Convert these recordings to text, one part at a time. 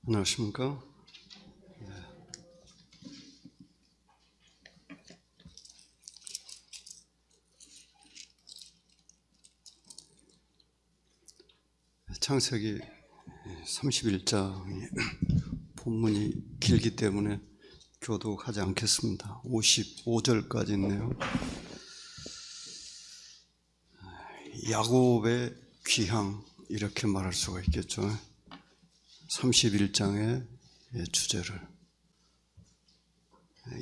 안녕하십니까? 창세기 31장이 본문이 길기 때문에 교독하지 않겠습니다. 55절까지 있네요. 야곱의 귀향, 이렇게 말할 수가 있겠죠. 31장의 주제를.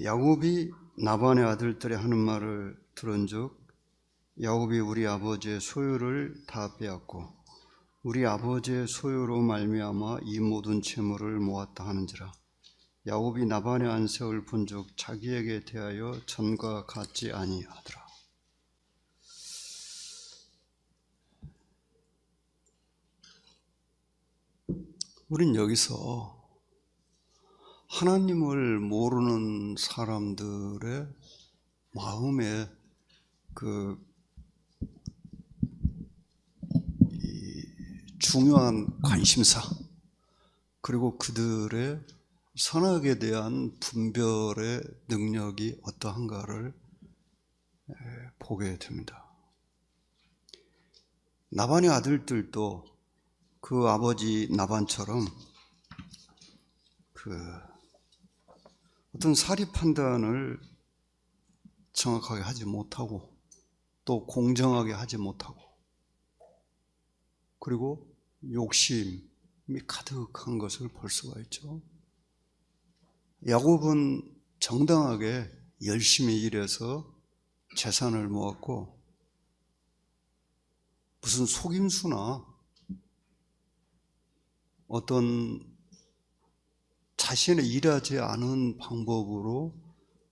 야곱이 나반의 아들들이 하는 말을 들은즉 야곱이 우리 아버지의 소유를 다 빼앗고 우리 아버지의 소유로 말미암아 이 모든 재물을 모았다 하는지라. 야곱이 나반의 안색을 본즉 자기에게 대하여 전과 같지 아니하더라. 우린 여기서 하나님을 모르는 사람들의 마음에 중요한 관심사, 그리고 그들의 선악에 대한 분별의 능력이 어떠한가를 보게 됩니다. 나반의 아들들도 그 아버지 나반처럼 어떤 사리 판단을 정확하게 하지 못하고 또 공정하게 하지 못하고 그리고 욕심이 가득한 것을 볼 수가 있죠. 야곱은 정당하게 열심히 일해서 재산을 모았고 무슨 속임수나 어떤 자신의 일하지 않은 방법으로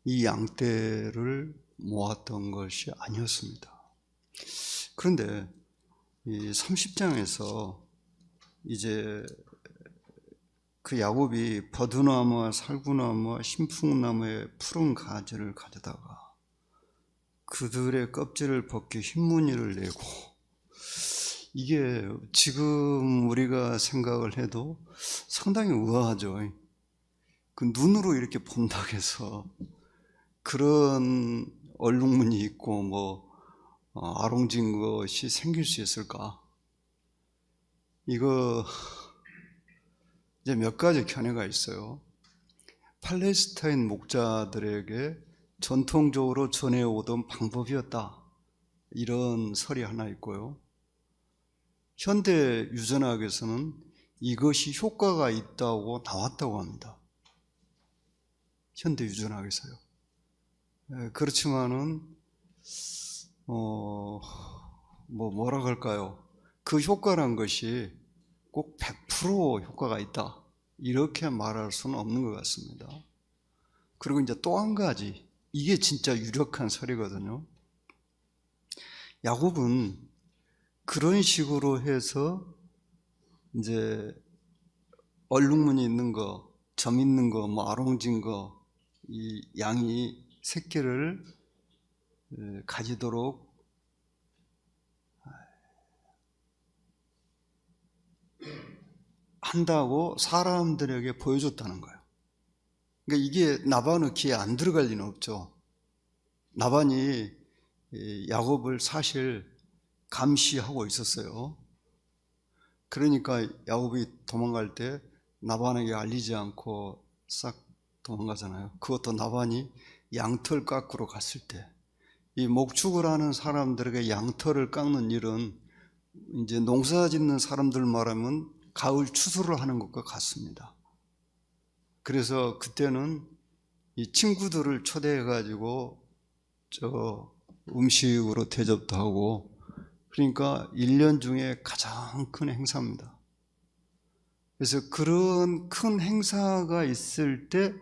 이 양떼를 모았던 것이 아니었습니다. 그런데 이 30장에서 이제 그 야곱이 버드나무와 살구나무와 신풍나무의 푸른 가지를 가져다가 그들의 껍질을 벗겨 흰무늬를 내고, 이게 지금 우리가 생각을 해도 상당히 우아하죠. 그 눈으로 이렇게 본다고 해서 그런 얼룩무늬 있고 아롱진 것이 생길 수 있을까? 이거 이제 몇 가지 견해가 있어요. 팔레스타인 목자들에게 전통적으로 전해오던 방법이었다, 이런 설이 하나 있고요. 현대 유전학에서는 이것이 효과가 있다고 나왔다고 합니다. 현대 유전학에서요. 그렇지만은 뭐라 그럴까요? 그 효과란 것이 꼭 100% 효과가 있다, 이렇게 말할 수는 없는 것 같습니다. 그리고 이제 또 한 가지, 이게 진짜 유력한 설이거든요. 야곱은 그런 식으로 해서 이제 얼룩무늬 있는 거, 점 있는 거, 아롱진 거, 이 양이 새끼를 가지도록 한다고 사람들에게 보여줬다는 거예요. 그러니까 이게 나반의 귀에 안 들어갈 리는 없죠. 나반이 야곱을 사실 감시하고 있었어요. 그러니까 야곱이 도망갈 때 나반에게 알리지 않고 싹 도망가잖아요. 그것도 나반이 양털 깎으러 갔을 때, 이 목축을 하는 사람들에게 양털을 깎는 일은 이제 농사 짓는 사람들 말하면 가을 추수를 하는 것과 같습니다. 그래서 그때는 이 친구들을 초대해가지고 음식으로 대접도 하고, 그러니까 1년 중에 가장 큰 행사입니다. 그래서 그런 큰 행사가 있을 때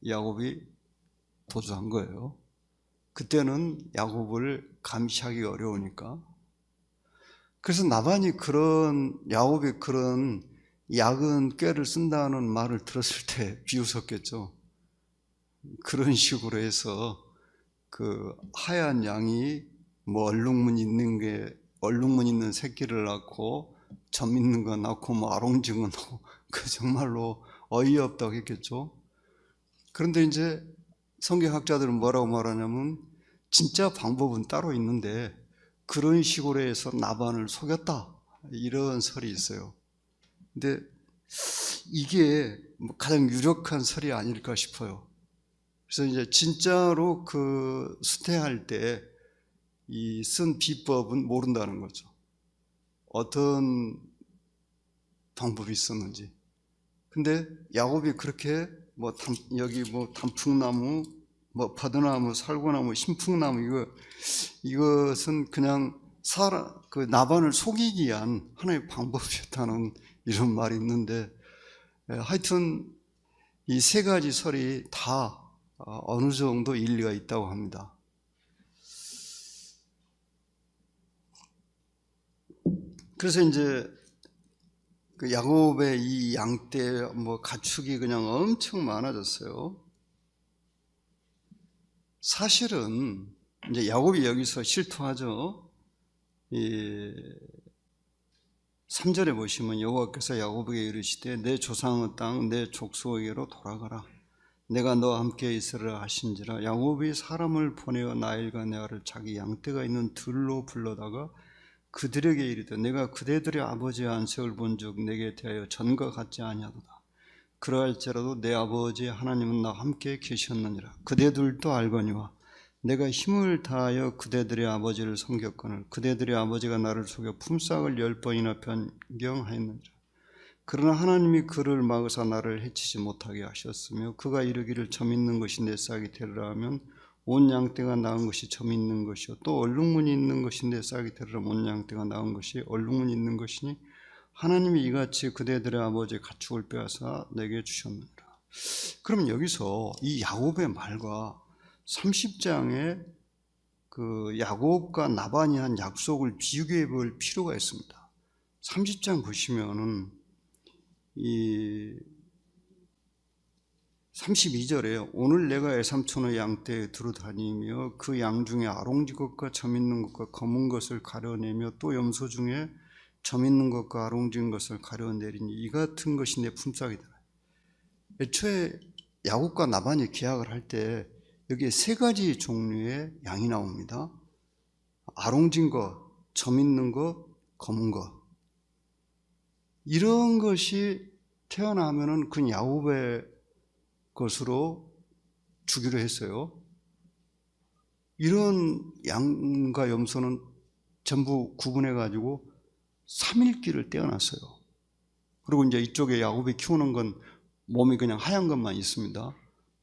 야곱이 도주한 거예요. 그때는 야곱을 감시하기 어려우니까. 그래서 나반이 야곱이 그런 약은 꾀를 쓴다는 말을 들었을 때 비웃었겠죠. 그런 식으로 해서 그 하얀 양이 얼룩무늬 있는 새끼를 낳고 점 있는 거 낳고 뭐 아롱진 거 낳고 그 정말로 어이없다고 했겠죠. 그런데 이제 성경학자들은 뭐라고 말하냐면 진짜 방법은 따로 있는데 그런 식으로 해서 나반을 속였다, 이런 설이 있어요. 근데 이게 가장 유력한 설이 아닐까 싶어요. 그래서 이제 진짜로 그 수태할 때 이 쓴 비법은 모른다는 거죠. 어떤 방법이 있었는지. 근데 야곱이 그렇게 여기 단풍나무, 버드나무, 살구나무, 신풍나무, 이것은 그냥 그 나반을 속이기 위한 하나의 방법이었다는 이런 말이 있는데, 하여튼 이 세 가지 설이 다 어느 정도 일리가 있다고 합니다. 그래서 이제 그 야곱의 이 양떼 가축이 그냥 엄청 많아졌어요. 사실은 이제 야곱이 여기서 실토하죠. 이 3절에 보시면 여호와께서 야곱에게 이르시되 내 조상의 땅 내 족속에게로 돌아가라. 내가 너와 함께 있으리라 하신지라. 야곱이 사람을 보내어 나일과 네아를 자기 양떼가 있는 들로 불러다가 그들에게 이르되 내가 그대들의 아버지의 안색을 본즉 내게 대하여 전과 같지 아니하도다. 그러할지라도 내 아버지 하나님은 나와 함께 계셨느니라. 그대들도 알거니와 내가 힘을 다하여 그대들의 아버지를 섬겼거늘 그대들의 아버지가 나를 속여 품삯을 10번이나 변경하였느니라. 그러나 하나님이 그를 막으사 나를 해치지 못하게 하셨으며 그가 이르기를 점 있는 것이 내 싹이 되리라 하면 온 양떼가 낳은 것이 점 있는 것이요 또 얼룩무늬 있는 것이 내 싹이 되리라 온 양떼가 낳은 것이 얼룩무늬 있는 것이니 하나님이 이같이 그대들의 아버지의 가축을 빼앗아 내게 주셨느니라. 그러면 여기서 이 야곱의 말과 30장에 그 야곱과 나반이 한 약속을 비교해 볼 필요가 있습니다. 30장 보시면은 이 32절에 오늘 내가 애삼촌의 양떼에 두루 다니며 그 양 중에 아롱지 것과 점 있는 것과 검은 것을 가려내며 또 염소 중에 점 있는 것과 아롱진 것을 가려내리니 이 같은 것이 내 품삯이다. 애초에 야곱과 나반이 계약을 할 때 여기에 세 가지 종류의 양이 나옵니다. 아롱진 것, 점 있는 것, 검은 것. 이런 것이 태어나면은 그 야곱의 것으로 주기로 했어요. 이런 양과 염소는 전부 구분해 가지고 3일기를 떼어놨어요. 그리고 이제 이쪽에 야곱이 키우는 건 몸이 그냥 하얀 것만 있습니다.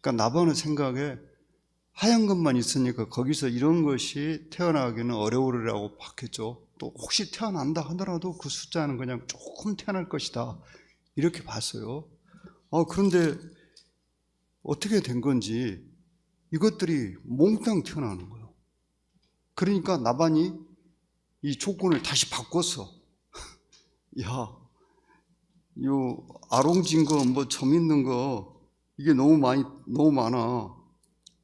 그러니까 나반의 생각에 하얀 것만 있으니까 거기서 이런 것이 태어나기는 어려우리라고 봤겠죠. 또 혹시 태어난다 하더라도 그 숫자는 그냥 조금 태어날 것이다, 이렇게 봤어요. 그런데 어떻게 된 건지 이것들이 몽땅 태어나는 거예요. 그러니까 나반이 이 조건을 다시 바꿨어. 야, 요 아롱진 거, 점 있는 거, 이게 너무 많아.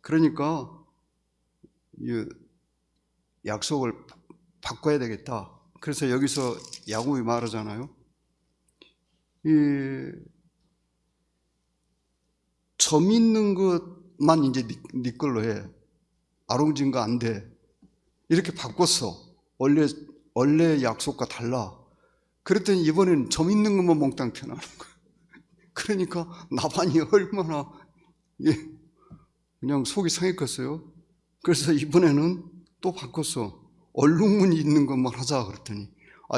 그러니까 이 약속을 바꿔야 되겠다. 그래서 여기서 야곱이 말하잖아요. 이 점 있는 것만 이제 네 걸로 해. 아롱진 거 안 돼. 이렇게 바꿨어. 원래 약속과 달라. 그랬더니 이번에는 점 있는 것만 몽땅 태어나는 거야. 그러니까 나반이 얼마나 그냥 속이 상했겠어요. 그래서 이번에는 또 바꿨어. 얼룩무늬 있는 것만 하자 그랬더니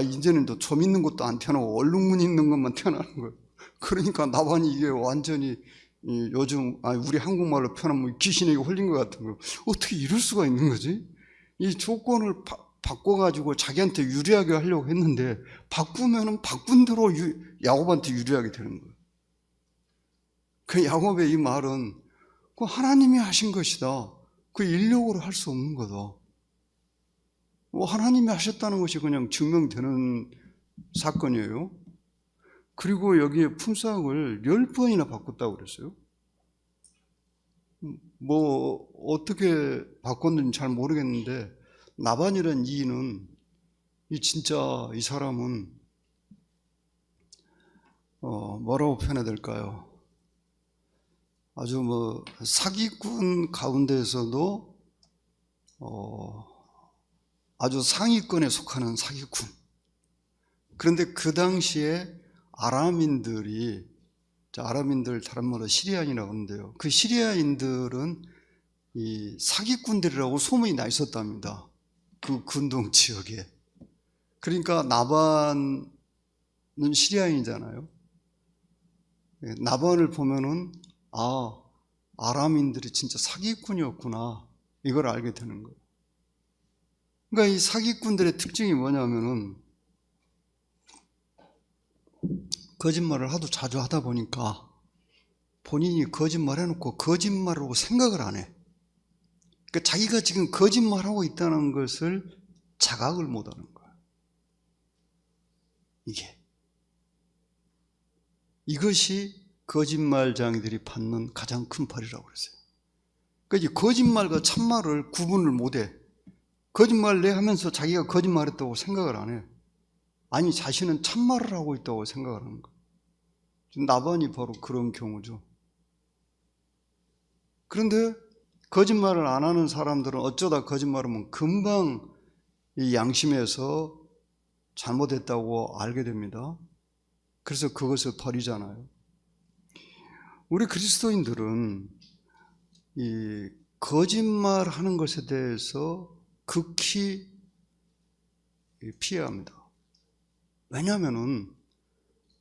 이제는 또 점 있는 것도 안 태어나고 얼룩무늬 있는 것만 태어나는 거예요. 그러니까 나반이 이게 완전히 요즘 우리 한국말로 표현하면 귀신에게 홀린 것 같은 거예요. 어떻게 이럴 수가 있는 거지? 이 조건을 바꿔가지고 자기한테 유리하게 하려고 했는데 바꾸면은 바꾼 대로 야곱한테 유리하게 되는 거예요. 그 야곱의 이 말은 그 하나님이 하신 것이다. 그 인력으로 할 수 없는 거다. 하나님이 하셨다는 것이 그냥 증명되는 사건이에요. 그리고 여기에 품삯을 10번이나 바꿨다고 그랬어요. 어떻게 바꿨는지 잘 모르겠는데 나반이라는 이인은 진짜 이 사람은 뭐라고 표현해야 될까요? 아주 사기꾼 가운데에서도 아주 상위권에 속하는 사기꾼. 그런데 그 당시에 아람인들 다른 말로 시리아인이라고 하는데요. 그 시리아인들은 이 사기꾼들이라고 소문이 나 있었답니다. 그 근동 지역에. 그러니까 나반은 시리아인이잖아요. 나반을 보면은 아람인들이 진짜 사기꾼이었구나, 이걸 알게 되는 거예요. 그러니까 이 사기꾼들의 특징이 뭐냐면은 거짓말을 하도 자주 하다 보니까 본인이 거짓말 해놓고 거짓말하고 생각을 안 해. 그러니까 자기가 지금 거짓말하고 있다는 것을 자각을 못하는 거예요. 이것이 거짓말쟁이들이 받는 가장 큰 벌이라고 그랬어요. 그러니까 거짓말과 참말을 구분을 못해. 거짓말을 하면서 자기가 거짓말했다고 생각을 안 해. 아니, 자신은 참말을 하고 있다고 생각을 하는 거예요. 나반이 바로 그런 경우죠. 그런데 거짓말을 안 하는 사람들은 어쩌다 거짓말하면 금방 이 양심에서 잘못했다고 알게 됩니다. 그래서 그것을 버리잖아요. 우리 그리스도인들은 이 거짓말하는 것에 대해서 극히 피해야 합니다. 왜냐하면은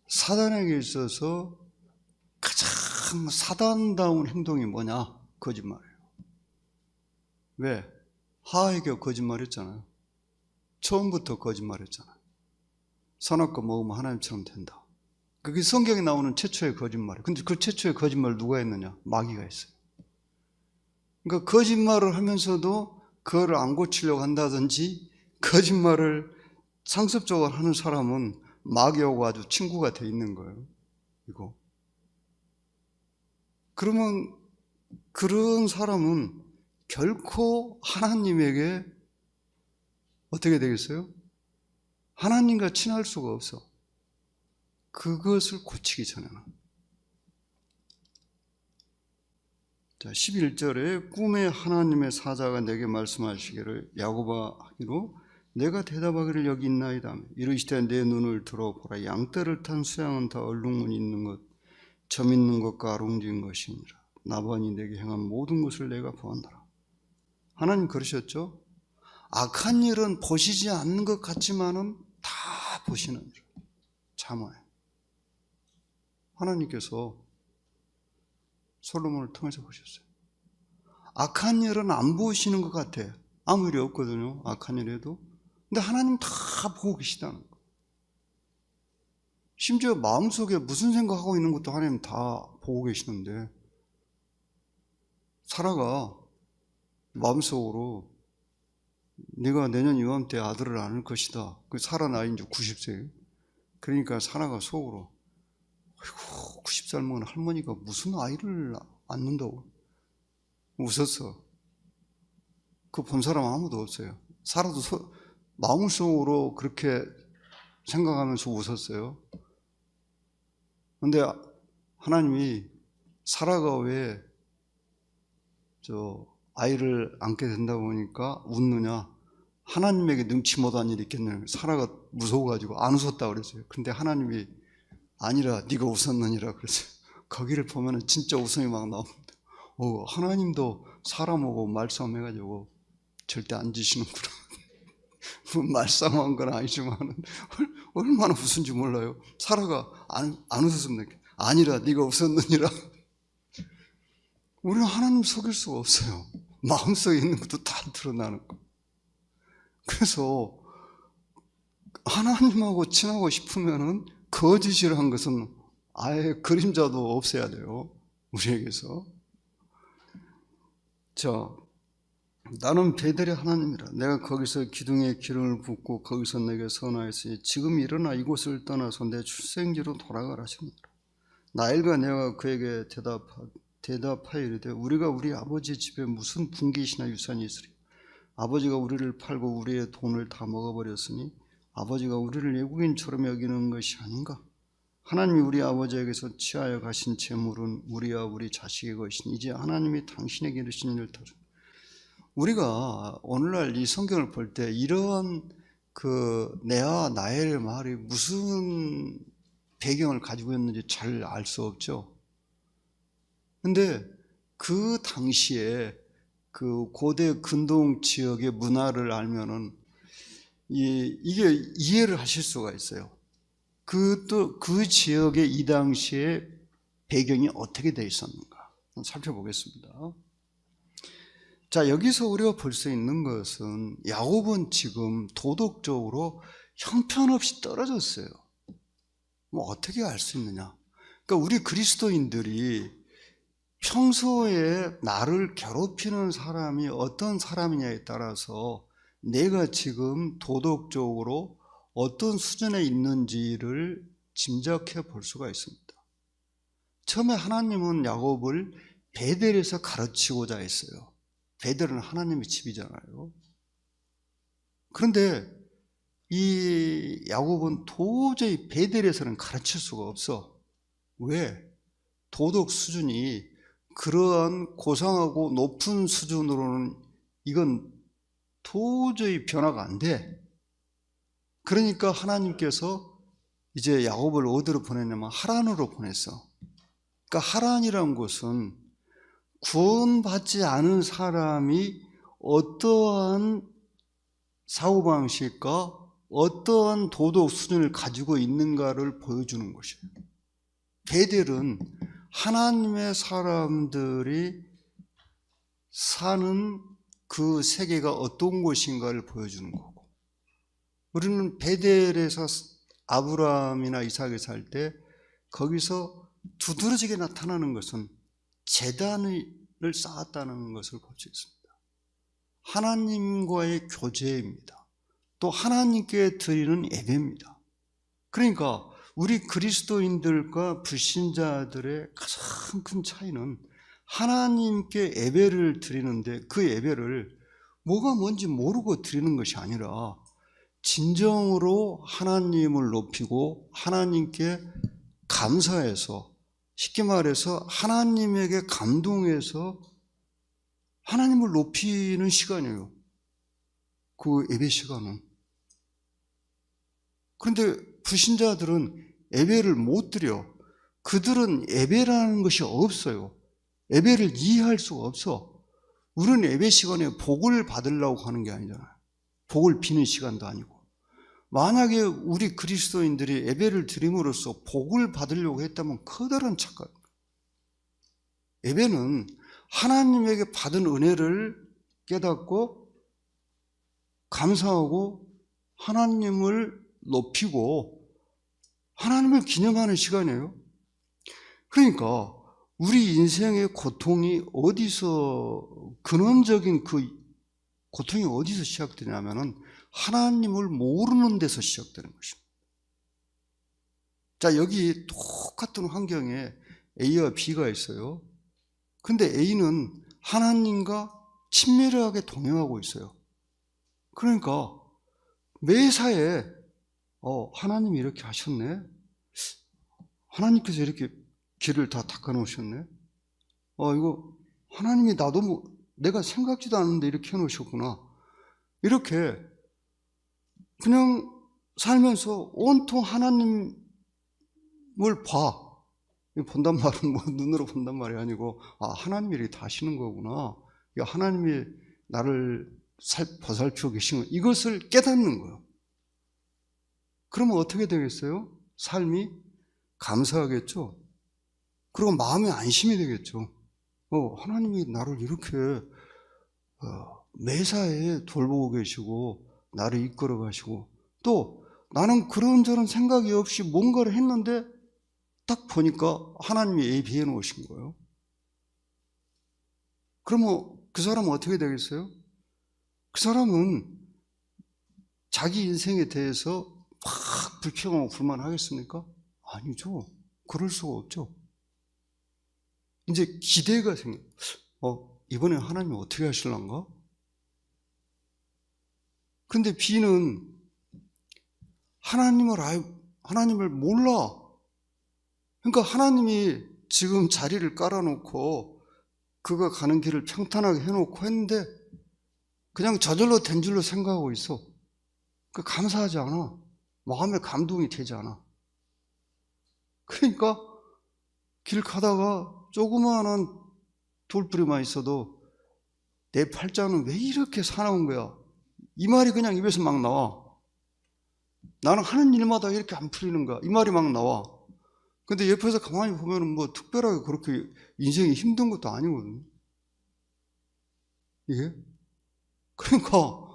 사단에게 있어서 가장 사단다운 행동이 뭐냐? 거짓말이에요. 왜? 하와에게 거짓말했잖아요. 처음부터 거짓말했잖아요. 선악과 먹으면 하나님처럼 된다. 그게 성경에 나오는 최초의 거짓말이에요. 근데 그 최초의 거짓말 누가 했느냐? 마귀가 했어요. 그러니까 거짓말을 하면서도 그거를 안 고치려고 한다든지, 거짓말을 상습적으로 하는 사람은 마귀하고 아주 친구가 돼 있는 거예요. 이거. 그러면 그런 사람은 결코 하나님에게 어떻게 되겠어요? 하나님과 친할 수가 없어. 그것을 고치기 전에는. 자, 11절에 꿈에 하나님의 사자가 내게 말씀하시기를 야곱아 하기로 내가 대답하기를 여기 있나이다. 이르시되 내 눈을 들어보라. 양떼를 탄 수양은 다 얼룩무늬 있는 것, 점 있는 것과 아롱진 것이니라. 나반이 내게 행한 모든 것을 내가 보았노라. 하나님 그러셨죠? 악한 일은 보시지 않는 것 같지만은 다 보시는 일. 참아요. 하나님께서 솔로몬을 통해서 보셨어요. 악한 일은 안 보시는 것 같아. 아무 일이 없거든요. 악한 일에도. 근데 하나님 다 보고 계시다는 거예요. 심지어 마음속에 무슨 생각하고 있는 것도 하나님 다 보고 계시는데, 사라가 마음속으로 네가 내년 이맘때 아들을 낳을 것이다. 그 사라 나이 이제 90세. 그러니까 사라가 속으로 아이고 90살 먹은 할머니가 무슨 아이를 낳는다고 웃었어. 그 본 사람 아무도 없어요. 사라도 마음속으로 그렇게 생각하면서 웃었어요. 근데 하나님이 사라가 왜 아이를 안게 된다고 하니까 웃느냐? 하나님에게 능치 못한 일이 있겠느냐? 사라가 무서워가지고 안 웃었다고 그랬어요. 근데 하나님이 아니라 네가 웃었느니라 그랬어요. 거기를 보면 진짜 웃음이 막 나옵니다. 하나님도 사람하고 말싸움해가지고 절대 안 지시는구나. 말싸움한 건 아니지만 얼마나 웃은지 몰라요. 사라가 안 웃었습니다. 아니라 네가 웃었느니라. 우리는 하나님 속일 수가 없어요. 마음속에 있는 것도 다 드러나는 거. 그래서 하나님하고 친하고 싶으면은 거짓이라는 것은 아예 그림자도 없애야 돼요. 우리에게서. 나는 베델의 하나님이라. 내가 거기서 기둥에 기름을 붓고 거기서 내게 선하였으니 지금 일어나 이곳을 떠나서 내 출생지로 돌아가라 하시니라. 나일과 내가 그에게 대답하이르되 우리가 우리 아버지 집에 무슨 분깃이나 유산이 있으리. 아버지가 우리를 팔고 우리의 돈을 다 먹어버렸으니 아버지가 우리를 외국인처럼 여기는 것이 아닌가. 하나님이 우리 아버지에게서 취하여 가신 재물은 우리와 우리 자식의 것이니 이제 하나님이 당신에게 이르신 일을 들으라. 우리가 오늘날 이 성경을 볼 때 이런 내와 나의 말이 무슨 배경을 가지고 있는지 잘 알 수 없죠. 근데 그 당시에 그 고대 근동 지역의 문화를 알면은 이게 이해를 하실 수가 있어요. 또 그 지역의 이 당시에 배경이 어떻게 되어 있었는가 살펴보겠습니다. 자, 여기서 우리가 볼 수 있는 것은 야곱은 지금 도덕적으로 형편없이 떨어졌어요. 뭐 어떻게 알 수 있느냐? 그러니까 우리 그리스도인들이 평소에 나를 괴롭히는 사람이 어떤 사람이냐에 따라서 내가 지금 도덕적으로 어떤 수준에 있는지를 짐작해 볼 수가 있습니다. 처음에 하나님은 야곱을 베델에서 가르치고자 했어요. 베델은 하나님의 집이잖아요. 그런데 이 야곱은 도저히 베델에서는 가르칠 수가 없어. 왜? 도덕 수준이 그러한 고상하고 높은 수준으로는 이건 도저히 변화가 안 돼. 그러니까 하나님께서 이제 야곱을 어디로 보냈냐면 하란으로 보냈어. 그러니까 하란이라는 곳은 구원받지 않은 사람이 어떠한 사고방식과 어떠한 도덕 수준을 가지고 있는가를 보여주는 것이에요. 베델은 하나님의 사람들이 사는 그 세계가 어떤 곳인가를 보여주는 거고, 우리는 베델에서 아브라함이나 이삭이 살 때 거기서 두드러지게 나타나는 것은 제단을 쌓았다는 것을 볼 수 있습니다. 하나님과의 교제입니다. 또 하나님께 드리는 예배입니다. 그러니까 우리 그리스도인들과 불신자들의 가장 큰 차이는 하나님께 예배를 드리는데 그 예배를 뭐가 뭔지 모르고 드리는 것이 아니라 진정으로 하나님을 높이고 하나님께 감사해서, 쉽게 말해서 하나님에게 감동해서 하나님을 높이는 시간이에요. 그 예배 시간은. 그런데 불신자들은 예배를 못 드려. 그들은 예배라는 것이 없어요. 예배를 이해할 수가 없어. 우리는 예배 시간에 복을 받으려고 하는 게 아니잖아요. 복을 비는 시간도 아니고. 만약에 우리 그리스도인들이 예배를 드림으로써 복을 받으려고 했다면 커다란 착각입니다. 예배는 하나님에게 받은 은혜를 깨닫고 감사하고 하나님을 높이고 하나님을 기념하는 시간이에요. 그러니까 우리 인생의 고통이 어디서, 근원적인 그 고통이 어디서 시작되냐면은 하나님을 모르는 데서 시작되는 것입니다. 자, 여기 똑같은 환경에 A와 B가 있어요. 근데 A는 하나님과 친밀하게 동행하고 있어요. 그러니까 매사에 하나님이 이렇게 하셨네. 하나님께서 이렇게 길을 다 닦아 놓으셨네. 이거 하나님이 나도 내가 생각지도 않는데 이렇게 해놓으셨구나. 이렇게 그냥 살면서 온통 하나님을 봐. 본단 말은 뭐 눈으로 본단 말이 아니고, 하나님이 이렇게 다 하시는 거구나. 하나님이 나를 보살피고 계신 거, 이것을 깨닫는 거예요. 그러면 어떻게 되겠어요? 삶이 감사하겠죠? 그리고 마음의 안심이 되겠죠. 하나님이 나를 이렇게 매사에 돌보고 계시고 나를 이끌어 가시고, 또 나는 그런저런 생각이 없이 뭔가를 했는데 딱 보니까 하나님이 예비해 놓으신 거예요. 그러면 그 사람은 어떻게 되겠어요? 그 사람은 자기 인생에 대해서 막 불평하고 불만하겠습니까? 아니죠. 그럴 수가 없죠. 이제 기대가 생겨요. 이번에 하나님이 어떻게 하실란가? 근데 B는 하나님을 몰라. 그러니까 하나님이 지금 자리를 깔아놓고 그가 가는 길을 평탄하게 해놓고 했는데 그냥 저절로 된 줄로 생각하고 있어. 그 감사하지 않아. 마음에 감동이 되지 않아. 그러니까 길 가다가 조그마한 돌부리만 있어도 내 팔자는 왜 이렇게 사나운 거야? 이 말이 그냥 입에서 막 나와. 나는 하는 일마다 이렇게 안 풀리는가? 이 말이 막 나와. 근데 옆에서 가만히 보면은 뭐 특별하게 그렇게 인생이 힘든 것도 아니거든요. 이게? 그러니까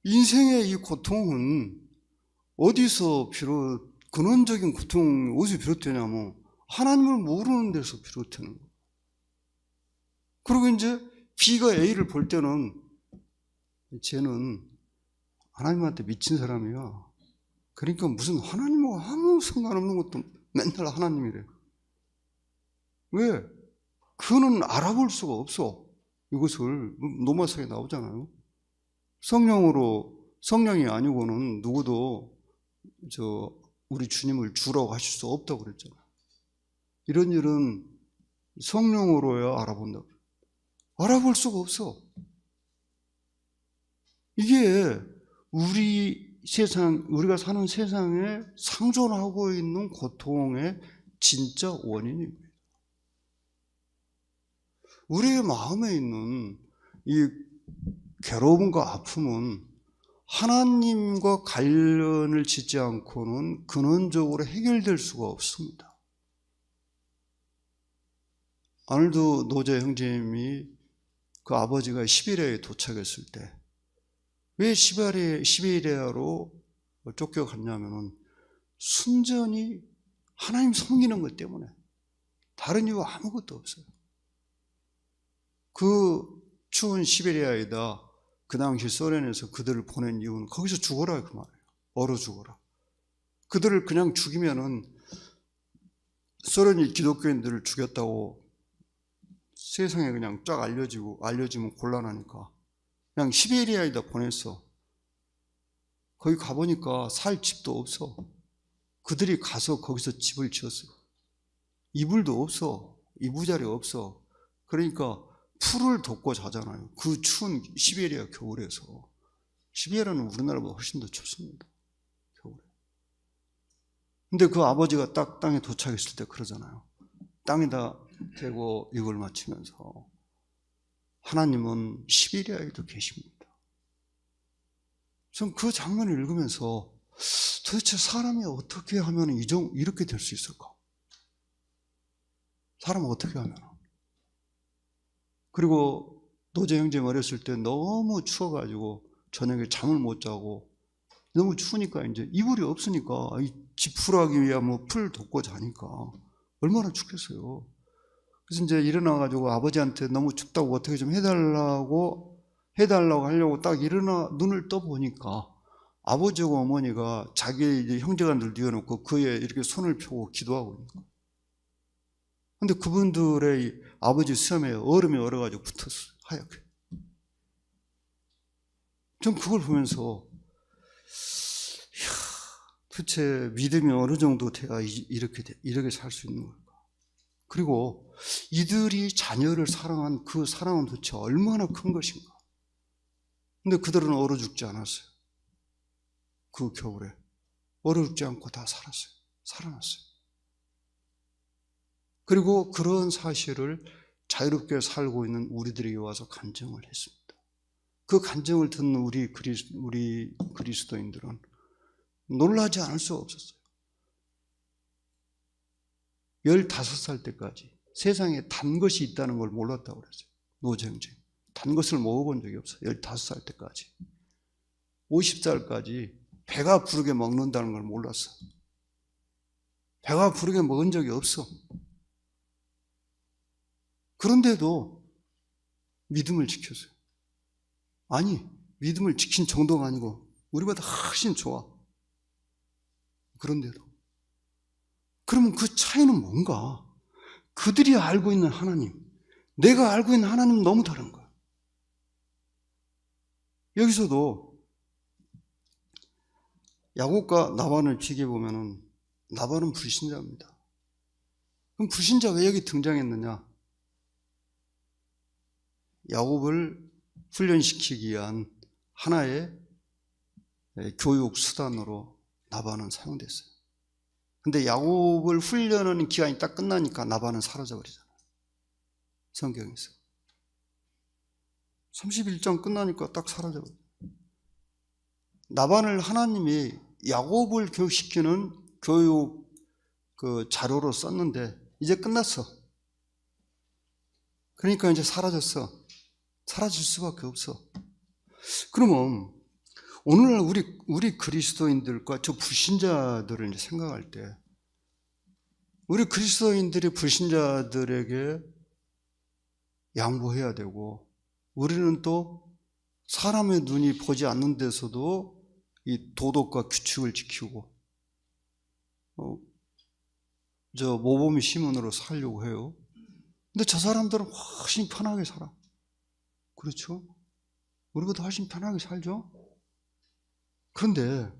인생의 이 고통은 어디서 근원적인 고통이 어디서 비롯되냐면 하나님을 모르는 데서 비롯되는 거예요. 그리고 이제 B가 A를 볼 때는 쟤는 하나님한테 미친 사람이야. 그러니까 무슨 하나님하고 아무 상관없는 것도 맨날 하나님이래. 왜? 그는 알아볼 수가 없어. 이것을 노마서에 나오잖아요. 성령이 아니고는 누구도 우리 주님을 주라고 하실 수 없다고 그랬잖아요. 이런 일은 성령으로야 알아본다고. 알아볼 수가 없어. 이게 우리가 사는 세상에 상존하고 있는 고통의 진짜 원인입니다. 우리의 마음에 있는 이 괴로움과 아픔은 하나님과 관련을 짓지 않고는 근원적으로 해결될 수가 없습니다. 아놀드 노제 형제님이 그 아버지가 시베리아에 도착했을 때 왜 시베리아로 쫓겨갔냐면은 순전히 하나님 섬기는 것 때문에, 다른 이유 아무것도 없어요. 그 추운 시베리아에다 그 당시 소련에서 그들을 보낸 이유는 거기서 죽어라 그 말이에요. 얼어 죽어라. 그들을 그냥 죽이면은 소련이 기독교인들을 죽였다고 세상에 그냥 쫙 알려지면 곤란하니까 그냥 시베리아에다 보냈어. 거기 가보니까 살 집도 없어. 그들이 가서 거기서 집을 지었어요. 이불도 없어. 이부자리 없어. 그러니까 풀을 덮고 자잖아요. 그 추운 시베리아 겨울에서. 시베리아는 우리나라보다 훨씬 더 춥습니다. 겨울에. 근데 그 아버지가 딱 땅에 도착했을 때 그러잖아요. 땅에다 대고 이걸 맞추면서 하나님은 시베리아에도 계십니다. 전 그 장면을 읽으면서 도대체 사람이 어떻게 하면 이렇게 될 수 있을까? 사람은 어떻게 하면? 그리고 노제 형제님 어렸을 때 너무 추워가지고 저녁에 잠을 못 자고 너무 추우니까 이제 이불이 없으니까 지푸라기 위에 뭐 풀 덮고 자니까 얼마나 춥겠어요. 그래서 이제 일어나가지고 아버지한테 너무 춥다고 어떻게 좀 해달라고 하려고 딱 눈을 떠보니까 아버지하고 어머니가 자기 이제 형제간들 뉘어놓고 그에 이렇게 손을 펴고 기도하고 있는 거예요. 근데 그분들의 아버지 수염에 얼음이 얼어가지고 붙었어요. 하얗게. 전 그걸 보면서 도대체 믿음이 어느 정도 돼야 이렇게 살 수 있는 걸까? 그리고 이들이 자녀를 사랑한 그 사랑은 도대체 얼마나 큰 것인가? 근데 그들은 얼어 죽지 않았어요. 그 겨울에 얼어 죽지 않고 다 살아났어요. 그리고 그런 사실을 자유롭게 살고 있는 우리들에게 와서 간증을 했습니다. 그 간증을 듣는 우리 그리스도인들은 놀라지 않을 수가 없었어요. 15살 때까지 세상에 단 것이 있다는 걸 몰랐다고 그랬어요. 노정재. 단 것을 먹어본 적이 없어요. 15살 때까지. 50살까지 배가 부르게 먹는다는 걸 몰랐어. 배가 부르게 먹은 적이 없어. 그런데도 믿음을 지켰어요. 아니, 믿음을 지킨 정도가 아니고 우리보다 훨씬 좋아. 그런데도. 그러면 그 차이는 뭔가? 그들이 알고 있는 하나님, 내가 알고 있는 하나님은 너무 다른 거야. 여기서도 야곱과 나반을 비교해 보면은 나반은 불신자입니다. 그럼 불신자 왜 여기 등장했느냐? 야곱을 훈련시키기 위한 하나의 교육 수단으로 나반은 사용됐어요. 근데 야곱을 훈련하는 기간이 딱 끝나니까 나반은 사라져버리잖아요. 성경에서 31장 끝나니까 딱 사라져버려요. 나반을 하나님이 야곱을 교육시키는 교육 자료로 썼는데 이제 끝났어. 그러니까 이제 사라졌어. 사라질 수밖에 없어. 그러면 오늘날 우리 그리스도인들과 저 불신자들을 이제 생각할 때, 우리 그리스도인들이 불신자들에게 양보해야 되고, 우리는 또 사람의 눈이 보지 않는 데서도 이 도덕과 규칙을 지키고, 저 모범 시민으로 살려고 해요. 근데 저 사람들은 훨씬 편하게 살아. 그렇죠? 우리보다 훨씬 편하게 살죠? 그런데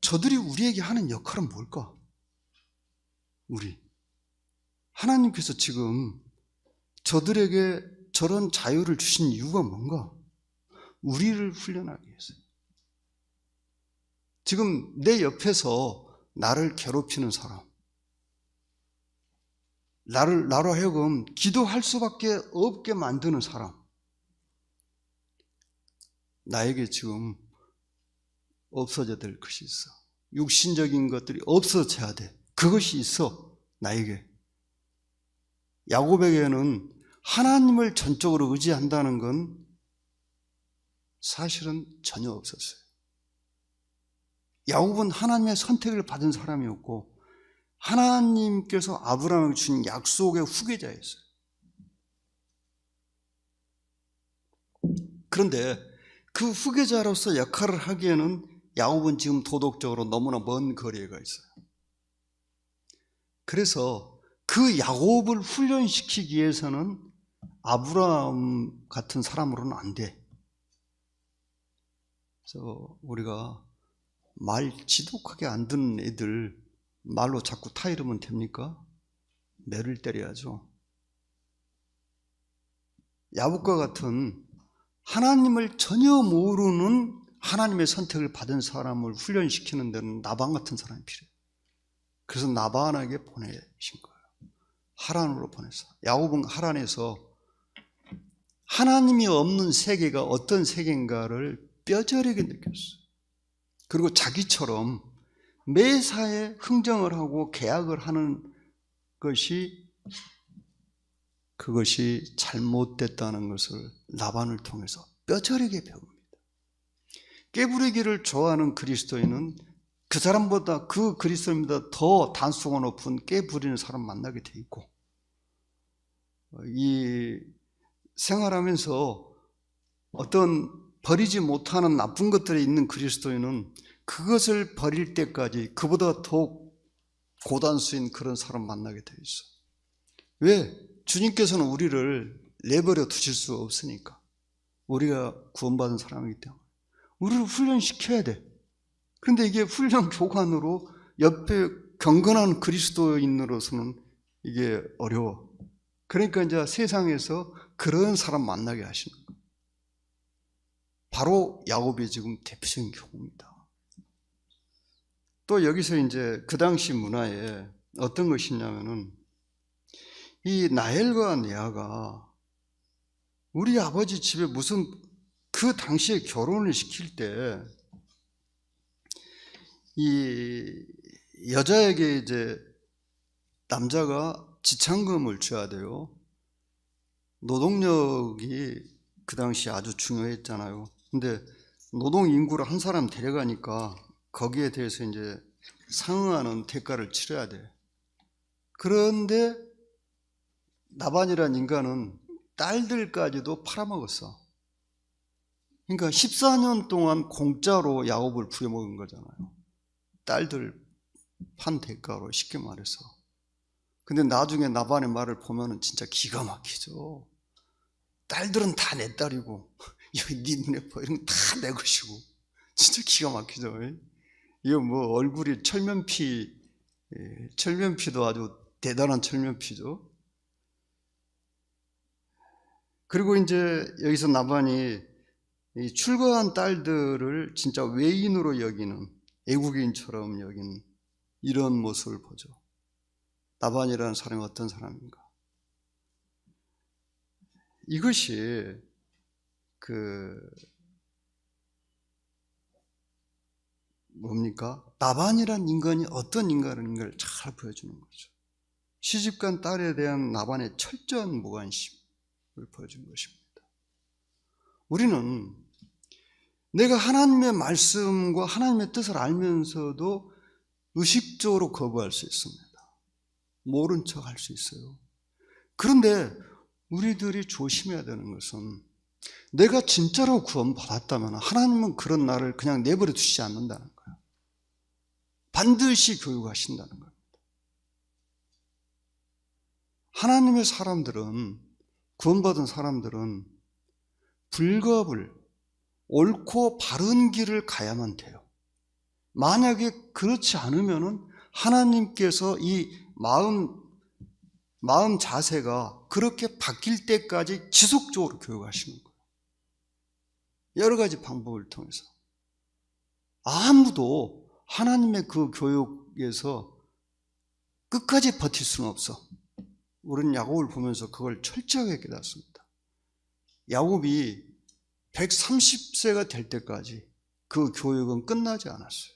저들이 우리에게 하는 역할은 뭘까? 하나님께서 지금 저들에게 저런 자유를 주신 이유가 뭔가? 우리를 훈련하기 위해서요. 지금 내 옆에서 나를 괴롭히는 사람, 나로 하여금 기도할 수밖에 없게 만드는 사람, 나에게 지금 없어져야 될 것이 있어. 육신적인 것들이 없어져야 돼. 그것이 있어, 나에게. 야곱에게는 하나님을 전적으로 의지한다는 건 사실은 전혀 없었어요. 야곱은 하나님의 선택을 받은 사람이었고, 하나님께서 아브라함에게 주신 약속의 후계자였어요. 그런데 그 후계자로서 역할을 하기에는 야곱은 지금 도덕적으로 너무나 먼 거리에 가 있어요. 그래서 그 야곱을 훈련시키기 위해서는 아브라함 같은 사람으로는 안 돼. 그래서 우리가 말 지독하게 안 듣는 애들 말로 자꾸 타이르면 됩니까? 매를 때려야죠. 야곱과 같은 하나님을 전혀 모르는 하나님의 선택을 받은 사람을 훈련시키는 데는 나반 같은 사람이 필요해요. 그래서 나반에게 보내신 거예요. 하란으로 보냈어. 야곱은 하란에서 하나님이 없는 세계가 어떤 세계인가를 뼈저리게 느꼈어요. 그리고 자기처럼 매사에 흥정을 하고 계약을 하는 그것이 잘못됐다는 것을 나반을 통해서 뼈저리게 배웁니다. 깨부리기를 좋아하는 그리스도인은 그 사람보다, 그 그리스도인보다 더 단수가 높은 깨부리는 사람 만나게 돼 있고, 이 생활하면서 어떤 버리지 못하는 나쁜 것들이 있는 그리스도인은 그것을 버릴 때까지 그보다 더 고단수인 그런 사람 만나게 돼 있어. 왜? 주님께서는 우리를 내버려 두실 수 없으니까. 우리가 구원받은 사람이기 때문에 우리를 훈련시켜야 돼. 그런데 이게 훈련 교관으로 옆에 경건한 그리스도인으로서는 이게 어려워. 그러니까 이제 세상에서 그런 사람 만나게 하시는 거예요. 바로 야곱이 지금 대표적인 경우입니다. 또 여기서 이제 그 당시 문화에 어떤 것이냐면은, 이 라헬과 레아가 우리 아버지 집에 무슨 그 당시에 결혼을 시킬 때 이 여자에게 이제 남자가 지참금을 줘야 돼요. 노동력이 그 당시 아주 중요했잖아요. 근데 노동 인구를 한 사람 데려가니까 거기에 대해서 이제 상응하는 대가를 치러야 돼. 그런데 나반이라는 인간은 딸들까지도 팔아먹었어. 그러니까 14년 동안 공짜로 야곱을 부려먹은 거잖아요. 딸들 판 대가로, 쉽게 말해서. 근데 나중에 나반의 말을 보면은 진짜 기가 막히죠. 딸들은 다 내 딸이고, 여기 네 눈에 보여, 이런 거 다 내 것이고. 진짜 기가 막히죠. 이거 뭐 얼굴이 철면피도 아주 대단한 철면피죠. 그리고 이제 여기서 나반이 이 출가한 딸들을 진짜 외인으로 여기는, 애국인처럼 여기는 이런 모습을 보죠. 나반이라는 사람이 어떤 사람인가? 이것이 뭡니까? 나반이란 인간이 어떤 인간인가를 잘 보여주는 거죠. 시집간 딸에 대한 나반의 철저한 무관심을 보여준 것입니다. 우리는 내가 하나님의 말씀과 하나님의 뜻을 알면서도 의식적으로 거부할 수 있습니다. 모른 척 할 수 있어요. 그런데 우리들이 조심해야 되는 것은 내가 진짜로 구원받았다면 하나님은 그런 나를 그냥 내버려 두시지 않는다는 거예요. 반드시 교육하신다는 겁니다. 하나님의 사람들은, 구원받은 사람들은 불갑을, 옳고 바른 길을 가야만 돼요. 만약에 그렇지 않으면은 하나님께서 이 마음 자세가 그렇게 바뀔 때까지 지속적으로 교육하시는 거예요. 여러 가지 방법을 통해서. 아무도 하나님의 그 교육에서 끝까지 버틸 수는 없어. 우리는 야곱을 보면서 그걸 철저하게 깨닫습니다. 야곱이 130세가 될 때까지 그 교육은 끝나지 않았어요.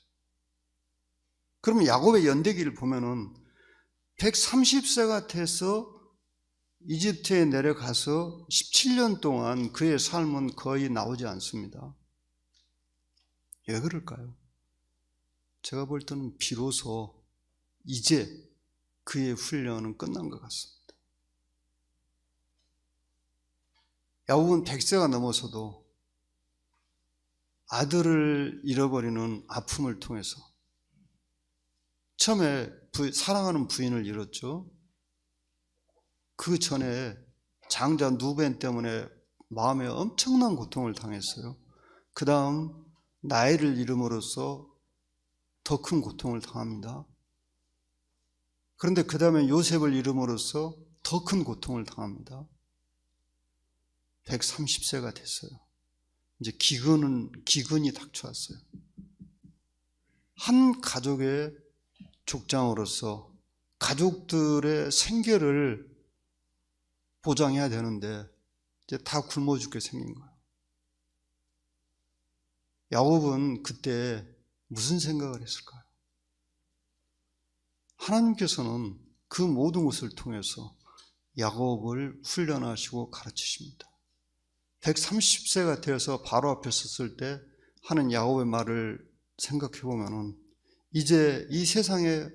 그러면 야곱의 연대기를 보면은 130세가 돼서 이집트에 내려가서 17년 동안 그의 삶은 거의 나오지 않습니다. 왜 그럴까요? 제가 볼 때는 비로소 이제 그의 훈련은 끝난 것 같습니다. 야곱은 100세가 넘어서도 아들을 잃어버리는 아픔을 통해서 처음에 사랑하는 부인을 잃었죠. 그 전에 장자 누벤 때문에 마음에 엄청난 고통을 당했어요. 그 다음 나엘을 잃음으로써 더 큰 고통을 당합니다. 그런데 그 다음에 요셉을 잃음으로써 더 큰 고통을 당합니다. 130세가 됐어요. 이제 기근이 닥쳐왔어요. 한 가족의 족장으로서 가족들의 생계를 보장해야 되는데 이제 다 굶어 죽게 생긴 거예요. 야곱은 그때 무슨 생각을 했을까요? 하나님께서는 그 모든 것을 통해서 야곱을 훈련하시고 가르치십니다. 130세가 되어서 바로 앞에 섰을 때 하는 야곱의 말을 생각해 보면은 이제 이 세상에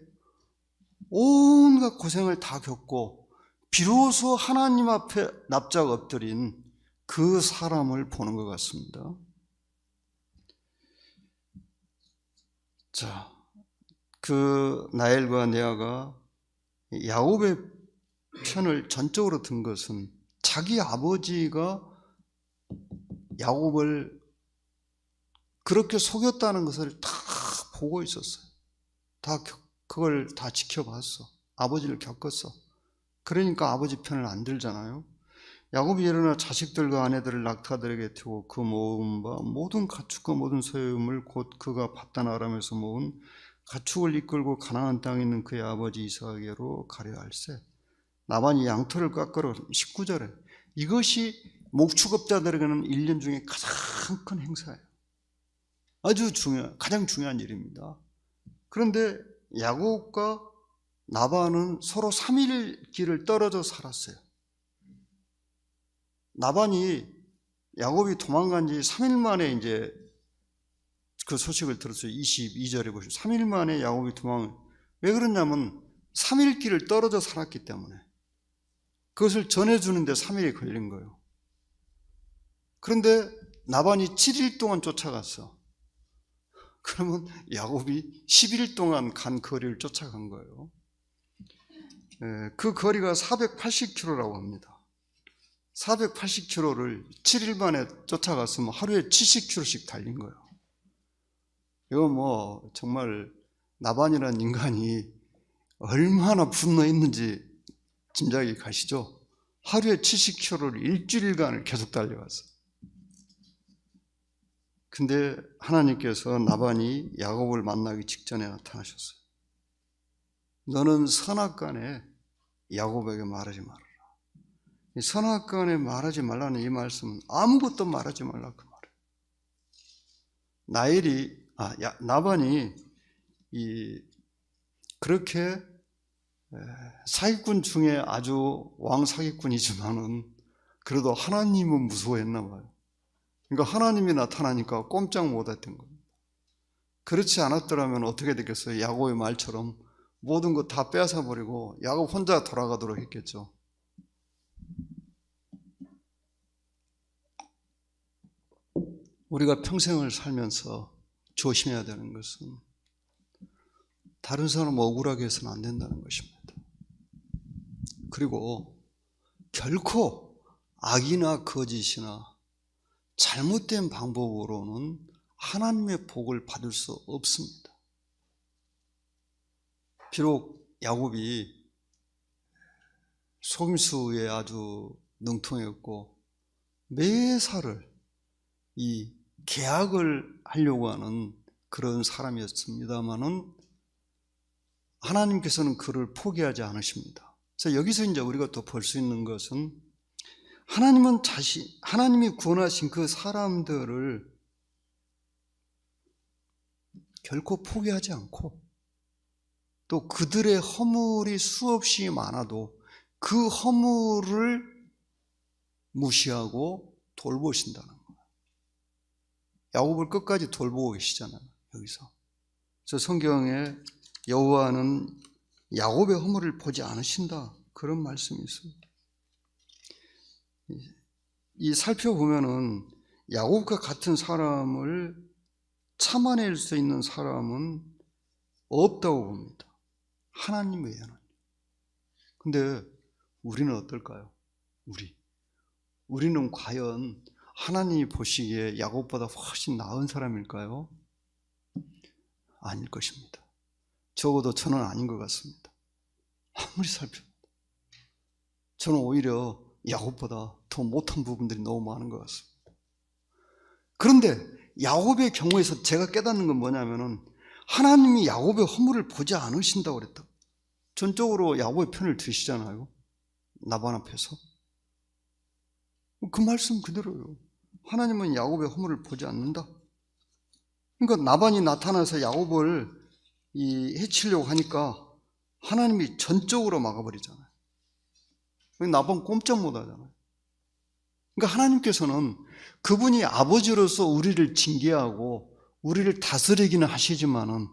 온갖 고생을 다 겪고 비로소 하나님 앞에 납작 엎드린 그 사람을 보는 것 같습니다. 자, 그 나엘과 레아가 야곱의 편을 전적으로 든 것은 자기 아버지가 야곱을 그렇게 속였다는 것을 다 보고 있었어요. 그걸 다 지켜봤어. 아버지를 겪었어. 그러니까 아버지 편을 안 들잖아요. 야곱이 일어나 자식들과 아내들을 낙타들에게 두고 그 모은 바 모든 가축과 모든 소유물 곧 그가 받단 아람에서 모은 가축을 이끌고 가나안 땅에 있는 그의 아버지 이삭에게로 가려 할세. 나반이 양털을 깎으러 19절에 이것이 목축업자들에게는 1년 중에 가장 큰 행사예요. 가장 중요한 일입니다. 그런데 야곱과 나반은 서로 3일 길을 떨어져 살았어요. 나반이 야곱이 도망간 지 3일 만에 이제 그 소식을 들었어요. 22절에 보시면 3일 만에 야곱이 왜 그러냐면 3일 길을 떨어져 살았기 때문에 그것을 전해주는데 3일이 걸린 거예요. 그런데 나반이 7일 동안 쫓아갔어. 그러면 야곱이 10일 동안 간 거리를 쫓아간 거예요. 그 거리가 480km라고 합니다. 480km를 7일 만에 쫓아갔으면 하루에 70km씩 달린 거예요. 이거 정말 나반이라는 인간이 얼마나 분노했는지 짐작이 가시죠? 하루에 70km를 일주일간을 계속 달려갔어요. 근데 하나님께서 나반이 야곱을 만나기 직전에 나타나셨어요. 너는 선악간에 야곱에게 말하지 말아라. 이 선악간에 말하지 말라는 이 말씀은 아무것도 말하지 말라 그 말이에요. 나반이 그렇게 사기꾼 중에 아주 왕 사기꾼이지만은 그래도 하나님은 무서워했나 봐요. 그러니까 하나님이 나타나니까 꼼짝 못했던 겁니다. 그렇지 않았더라면 어떻게 됐겠어요? 야곱의 말처럼 모든 것 다 빼앗아 버리고 야곱 혼자 돌아가도록 했겠죠. 우리가 평생을 살면서 조심해야 되는 것은 다른 사람 억울하게 해서는 안 된다는 것입니다. 그리고 결코 악이나 거짓이나 잘못된 방법으로는 하나님의 복을 받을 수 없습니다. 비록 야곱이 속임수에 아주 능통했고 매사를 이 계약을 하려고 하는 그런 사람이었습니다만은 하나님께서는 그를 포기하지 않으십니다. 그래서 여기서 이제 우리가 또 볼 수 있는 것은 하나님이 구원하신 그 사람들을 결코 포기하지 않고 또 그들의 허물이 수없이 많아도 그 허물을 무시하고 돌보신다는 거예요. 야곱을 끝까지 돌보고 계시잖아요, 여기서. 그래서 성경에 여호와는 야곱의 허물을 보지 않으신다, 그런 말씀이 있습니다. 이 살펴보면은 야곱과 같은 사람을 참아낼 수 있는 사람은 없다고 봅니다. 하나님 외에는. 근데 우리는 어떨까요? 우리는 과연 하나님이 보시기에 야곱보다 훨씬 나은 사람일까요? 아닐 것입니다. 적어도 저는 아닌 것 같습니다. 아무리 살펴봐도 저는 오히려 야곱보다 더 못한 부분들이 너무 많은 것 같습니다. 그런데 야곱의 경우에서 제가 깨닫는 건 뭐냐면은 하나님이 야곱의 허물을 보지 않으신다고 그랬다. 전적으로 야곱의 편을 드시잖아요, 나반 앞에서. 그 말씀 그대로예요. 하나님은 야곱의 허물을 보지 않는다. 그러니까 나반이 나타나서 야곱을 해치려고 하니까 하나님이 전적으로 막아버리잖아요. 나반 꼼짝 못하잖아요. 그러니까 하나님께서는 그분이 아버지로서 우리를 징계하고 우리를 다스리기는 하시지만은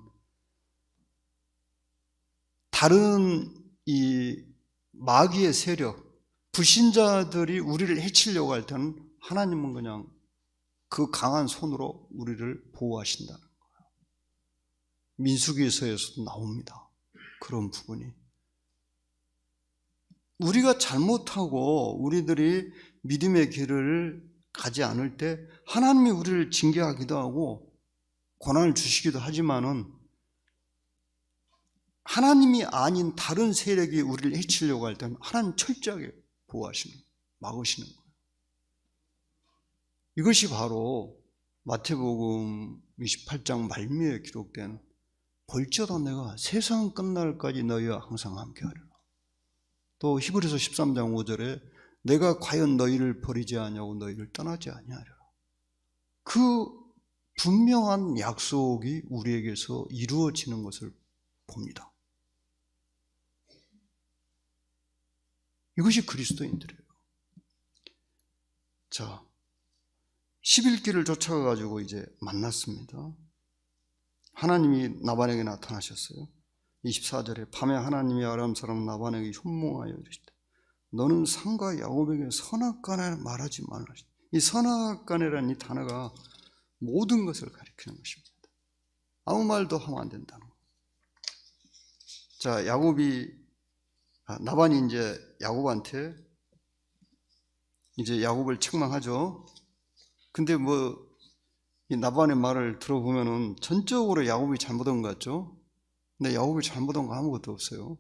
다른 이 마귀의 세력, 불신자들이 우리를 해치려고 할 때는 하나님은 그냥 그 강한 손으로 우리를 보호하신다는 거예요. 민수기서에서도 나옵니다, 그런 부분이. 우리가 잘못하고 우리들이 믿음의 길을 가지 않을 때 하나님이 우리를 징계하기도 하고 고난을 주시기도 하지만은 하나님이 아닌 다른 세력이 우리를 해치려고 할 때는 하나님 철저하게 보호하시는, 막으시는 거예요. 이것이 바로 마태복음 28장 말미에 기록된 볼지어다 내가 세상 끝날까지 너희와 항상 함께하리라. 또 히브리서 13장 5절에 내가 과연 너희를 버리지 아니하고 너희를 떠나지 아니하리라. 그 분명한 약속이 우리에게서 이루어지는 것을 봅니다. 이것이 그리스도인들이에요. 자, 11길을 쫓아가가지고 이제 만났습니다. 하나님이 나반에게 나타나셨어요. 24절에 밤에 하나님이 아람 사람 나반에게 현몽하여 이르시되 너는 상과 야곱에게 선악간에 말하지 말라. 이 선악간이라는 이 단어가 모든 것을 가리키는 것입니다. 아무 말도 하면 안 된다는 거. 자, 나반이 이제 야곱한테 이제 야곱을 책망하죠. 근데 이 나반의 말을 들어보면은 전적으로 야곱이 잘못한 것 같죠? 근데 야곱이 잘못한 거 아무것도 없어요.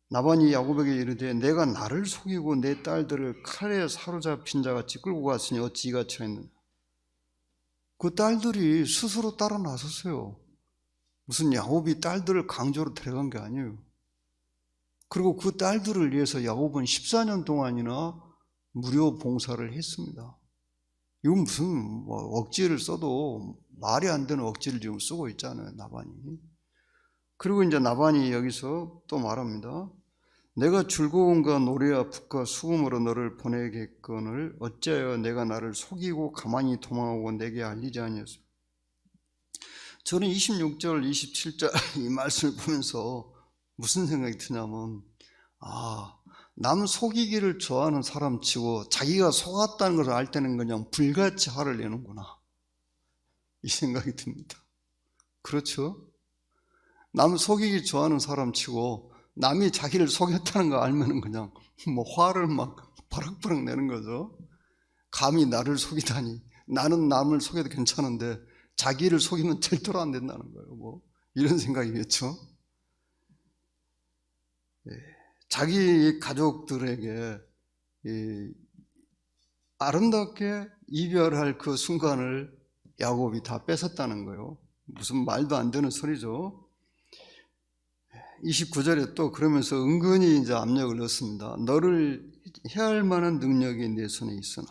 나반이 야곱에게 이르되 내가 나를 속이고 내 딸들을 칼에 사로잡힌 자같이 끌고 갔으니 어찌 이가 처했느냐. 그 딸들이 스스로 따라 나섰어요. 무슨 야곱이 딸들을 강제로 데려간 게 아니에요. 그리고 그 딸들을 위해서 야곱은 14년 동안이나 무료 봉사를 했습니다. 이건 무슨 억지를 써도 말이 안 되는 억지를 지금 쓰고 있잖아요, 나반이. 그리고 이제 나반이 여기서 또 말합니다. 내가 즐거움과 노래와 북과 수금으로 너를 보내겠거늘 어찌하여 내가 나를 속이고 가만히 도망하고 내게 알리지 아니했어. 저는 26절, 27절 이 말씀을 보면서 무슨 생각이 드냐면 남 속이기를 좋아하는 사람 치고 자기가 속았다는 것을 알 때는 그냥 불같이 화를 내는구나, 이 생각이 듭니다. 그렇죠? 남 속이기 좋아하는 사람 치고 남이 자기를 속였다는 거 알면은 그냥 화를 막 바락바락 내는 거죠. 감히 나를 속이다니, 나는 남을 속여도 괜찮은데 자기를 속이면 절대로 안 된다는 거예요. 이런 생각이겠죠. 자기 가족들에게 아름답게 이별할 그 순간을 야곱이 다 뺏었다는 거예요. 무슨 말도 안 되는 소리죠. 29절에 또 그러면서 은근히 이제 압력을 넣습니다. 너를 해할 만한 능력이 내 손에 있으나.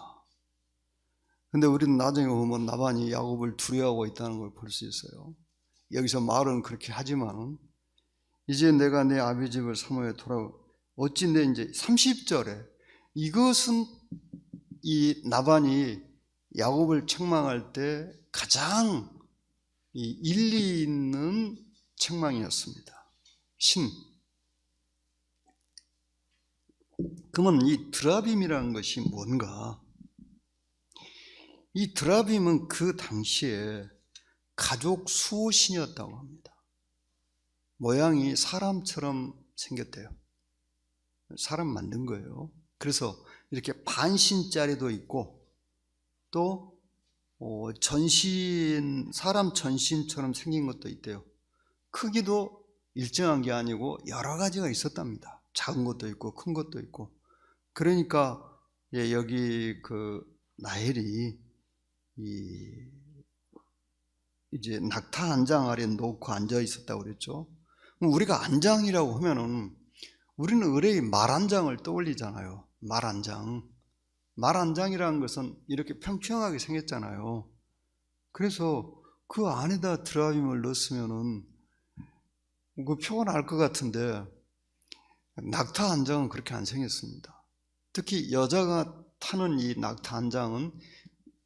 근데 우리는 나중에 보면 나반이 야곱을 두려워하고 있다는 걸 볼 수 있어요. 여기서 말은 그렇게 하지만은 이제 내가 내 아비 집을 사모에 어찌 내 이제 30절에 이것은 이 나반이 야곱을 책망할 때 가장 일리 있는 책망이었습니다. 그러면 이 드라빔이라는 것이 뭔가? 이 드라빔은 그 당시에 가족 수호신이었다고 합니다. 모양이 사람처럼 생겼대요. 사람 만든 거예요. 그래서 이렇게 반신짜리도 있고 또 사람 전신처럼 생긴 것도 있대요. 크기도 일정한 게 아니고 여러 가지가 있었답니다. 작은 것도 있고 큰 것도 있고. 그러니까 여기 그 라헬이 이제 낙타 안장 아래 놓고 앉아 있었다고 그랬죠. 우리가 안장이라고 하면은 우리는 의뢰의 말 안장을 떠올리잖아요. 말 안장. 말 안장이라는 것은 이렇게 평평하게 생겼잖아요. 그래서 그 안에다 드라빔을 넣었으면은 그 표가 날 것 같은데 낙타 안장은 그렇게 안 생겼습니다. 특히 여자가 타는 이 낙타 안장은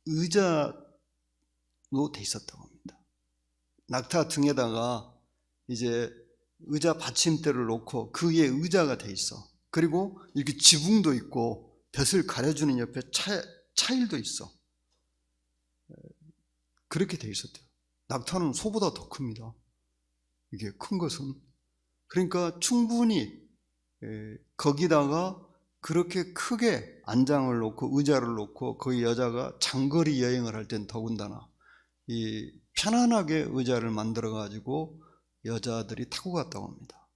의자로 돼 있었다고 합니다. 낙타 등에다가 이제 의자 받침대를 놓고 그 위에 의자가 돼 있어. 그리고 이렇게 지붕도 있고 볕을 가려주는 옆에 차일도 있어. 그렇게 돼 있었대요. 낙타는 소보다 더 큽니다. 이게 큰 것은. 그러니까 충분히 거기다가 그렇게 크게 안장을 놓고 의자를 놓고 거기 여자가 장거리 여행을 할 땐 더군다나 편안하게 의자를 만들어 가지고 여자들이 타고 갔다고 합니다.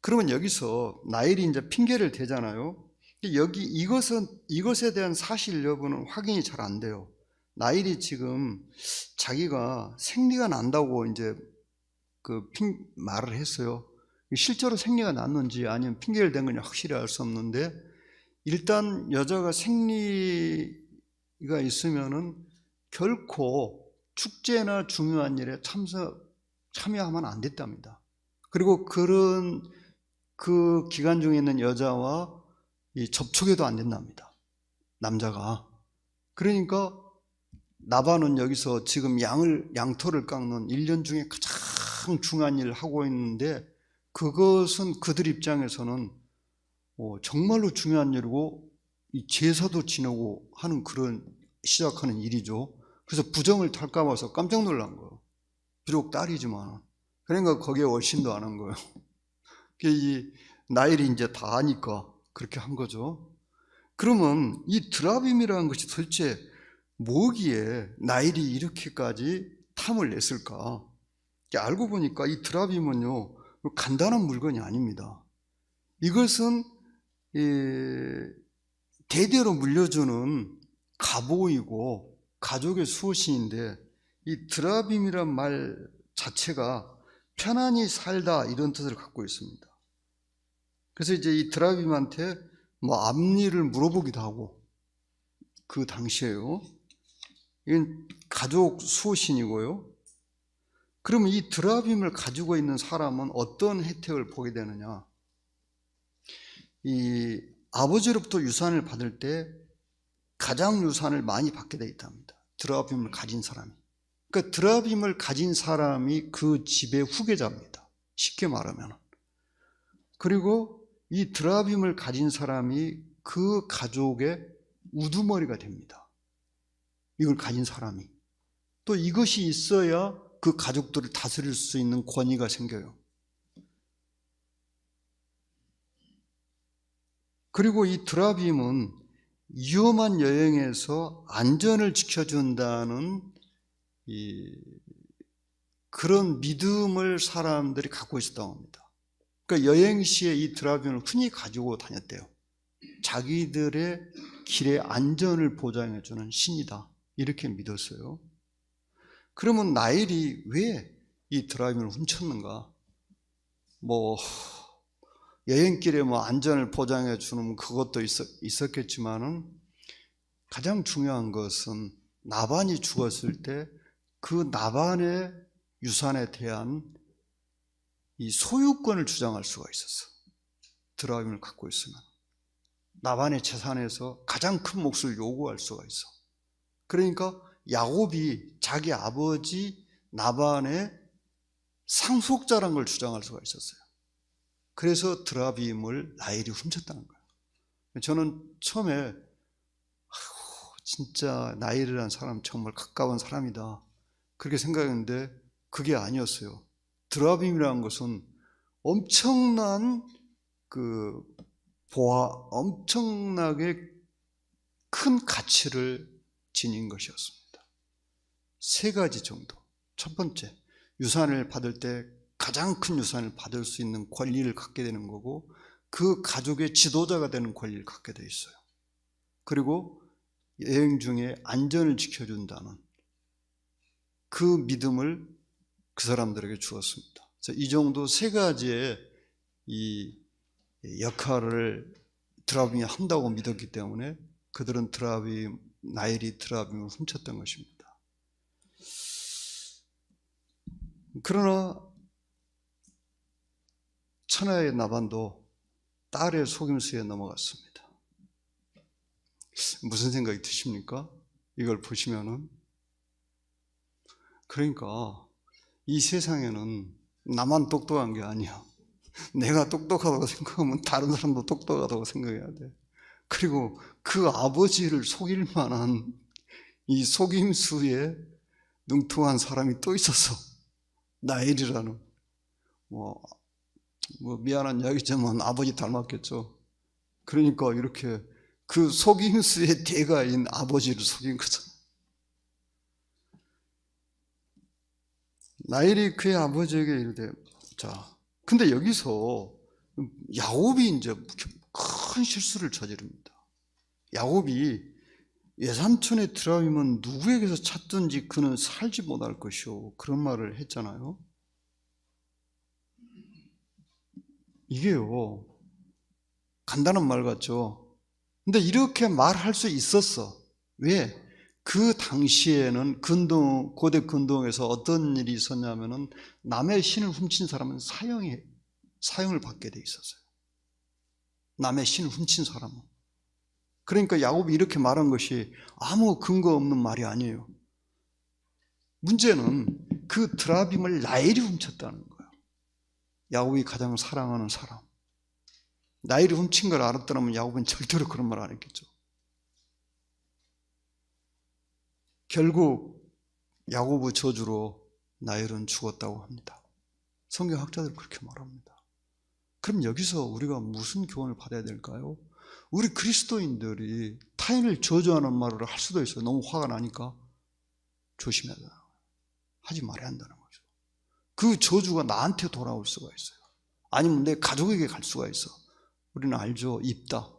그러면 여기서 나일이 이제 핑계를 대잖아요. 이것에 대한 사실 여부는 확인이 잘 안 돼요. 나일이 지금 자기가 생리가 난다고 이제 말을 했어요. 실제로 생리가 났는지 아니면 핑계를 댄 건지 확실히 알 수 없는데, 일단 여자가 생리가 있으면은 결코 축제나 중요한 일에 참여하면 안 됐답니다. 그리고 그 기간 중에 있는 여자와 접촉해도 안 된답니다. 남자가. 그러니까 나반은 여기서 지금 양털을 깎는 1년 중에 가장 중요한 일을 하고 있는데, 그것은 그들 입장에서는 정말로 중요한 일이고 제사도 지내고 하는 그런 시작하는 일이죠. 그래서 부정을 탈까 봐서 깜짝 놀란 거예요. 비록 딸이지만. 그러니까 거기에 월신도 안 한 거예요. 이 나일이 이제 다 아니까 그렇게 한 거죠. 그러면 이 드라빔이라는 것이 도대체 뭐기에 나일이 이렇게까지 탐을 냈을까? 알고 보니까 이 드라빔은요, 간단한 물건이 아닙니다. 이것은 대대로 물려주는 가보이고 가족의 수호신인데, 이 드라빔이란 말 자체가 편안히 살다 이런 뜻을 갖고 있습니다. 그래서 이제 이 드라빔한테 앞일을 물어보기도 하고, 그 당시에요. 이건 가족 수호신이고요. 그러면 이 드라빔을 가지고 있는 사람은 어떤 혜택을 보게 되느냐? 이 아버지로부터 유산을 받을 때 가장 유산을 많이 받게 되어 있답니다. 드라빔을 가진 사람이. 그러니까 드라빔을 가진 사람이 그 집의 후계자입니다. 쉽게 말하면. 그리고 이 드라빔을 가진 사람이 그 가족의 우두머리가 됩니다. 이걸 가진 사람이. 또 이것이 있어야 그 가족들을 다스릴 수 있는 권위가 생겨요. 그리고 이 드라빔은 위험한 여행에서 안전을 지켜준다는 그런 믿음을 사람들이 갖고 있었다고 합니다. 그러니까 여행 시에 이 드라빔을 흔히 가지고 다녔대요. 자기들의 길의 안전을 보장해주는 신이다, 이렇게 믿었어요. 그러면 나일이 왜 이 드라빔을 훔쳤는가? 여행길에 안전을 보장해 주는 그것도 있었겠지만은, 가장 중요한 것은 나반이 죽었을 때 그 나반의 유산에 대한 이 소유권을 주장할 수가 있었어. 드라빔을 갖고 있으면 나반의 재산에서 가장 큰 몫을 요구할 수가 있어. 그러니까 야곱이 자기 아버지 나반의 상속자라는 걸 주장할 수가 있었어요. 그래서 드라빔을 나일이 훔쳤다는 거예요. 저는 처음에 진짜 나일이라는 사람 정말 가까운 사람이다, 그렇게 생각했는데 그게 아니었어요. 드라빔이라는 것은 엄청난 엄청나게 큰 가치를 지닌 것이었습니다. 세 가지 정도. 첫 번째, 유산을 받을 때 가장 큰 유산을 받을 수 있는 권리를 갖게 되는 거고, 그 가족의 지도자가 되는 권리를 갖게 돼 있어요. 그리고 여행 중에 안전을 지켜준다는 그 믿음을 그 사람들에게 주었습니다. 그래서 이 정도 세 가지의 이 역할을 드라빔이 한다고 믿었기 때문에 그들은 나일이 드라빔을 훔쳤던 것입니다. 그러나 천하의 나반도 딸의 속임수에 넘어갔습니다. 무슨 생각이 드십니까? 이걸 보시면은. 그러니까 이 세상에는 나만 똑똑한 게 아니야. 내가 똑똑하다고 생각하면 다른 사람도 똑똑하다고 생각해야 돼. 그리고 그 아버지를 속일 만한 이 속임수에 능통한 사람이 또 있었어. 나일이라는. 미안한 이야기지만 아버지 닮았겠죠. 그러니까 이렇게 그 속임수의 대가인 아버지를 속인 거죠. 나일이 그의 아버지에게 이르되, 근데 여기서 야곱이 이제 큰 실수를 저지릅니다. 야곱이 외삼촌의 드라빔은 누구에게서 찾든지 그는 살지 못할 것이오, 그런 말을 했잖아요. 이게요, 간단한 말 같죠. 근데 이렇게 말할 수 있었어. 왜? 그 당시에는 고대 근동에서 어떤 일이 있었냐면은 남의 신을 훔친 사람은 사형을 받게 돼 있었어요. 남의 신을 훔친 사람은. 그러니까 야곱이 이렇게 말한 것이 아무 근거 없는 말이 아니에요. 문제는 그 드라빔을 나일이 훔쳤다는 거예요. 야곱이 가장 사랑하는 사람. 나일이 훔친 걸 알았더라면 야곱은 절대로 그런 말 안 했겠죠. 결국 야곱의 저주로 나일은 죽었다고 합니다. 성경학자들 그렇게 말합니다. 그럼 여기서 우리가 무슨 교훈을 받아야 될까요? 우리 그리스도인들이 타인을 저주하는 말을 할 수도 있어요. 너무 화가 나니까 조심해야 돼요. 하지 말아야 한다는 거죠. 그 저주가 나한테 돌아올 수가 있어요. 아니면 내 가족에게 갈 수가 있어. 우리는 알죠. 입다가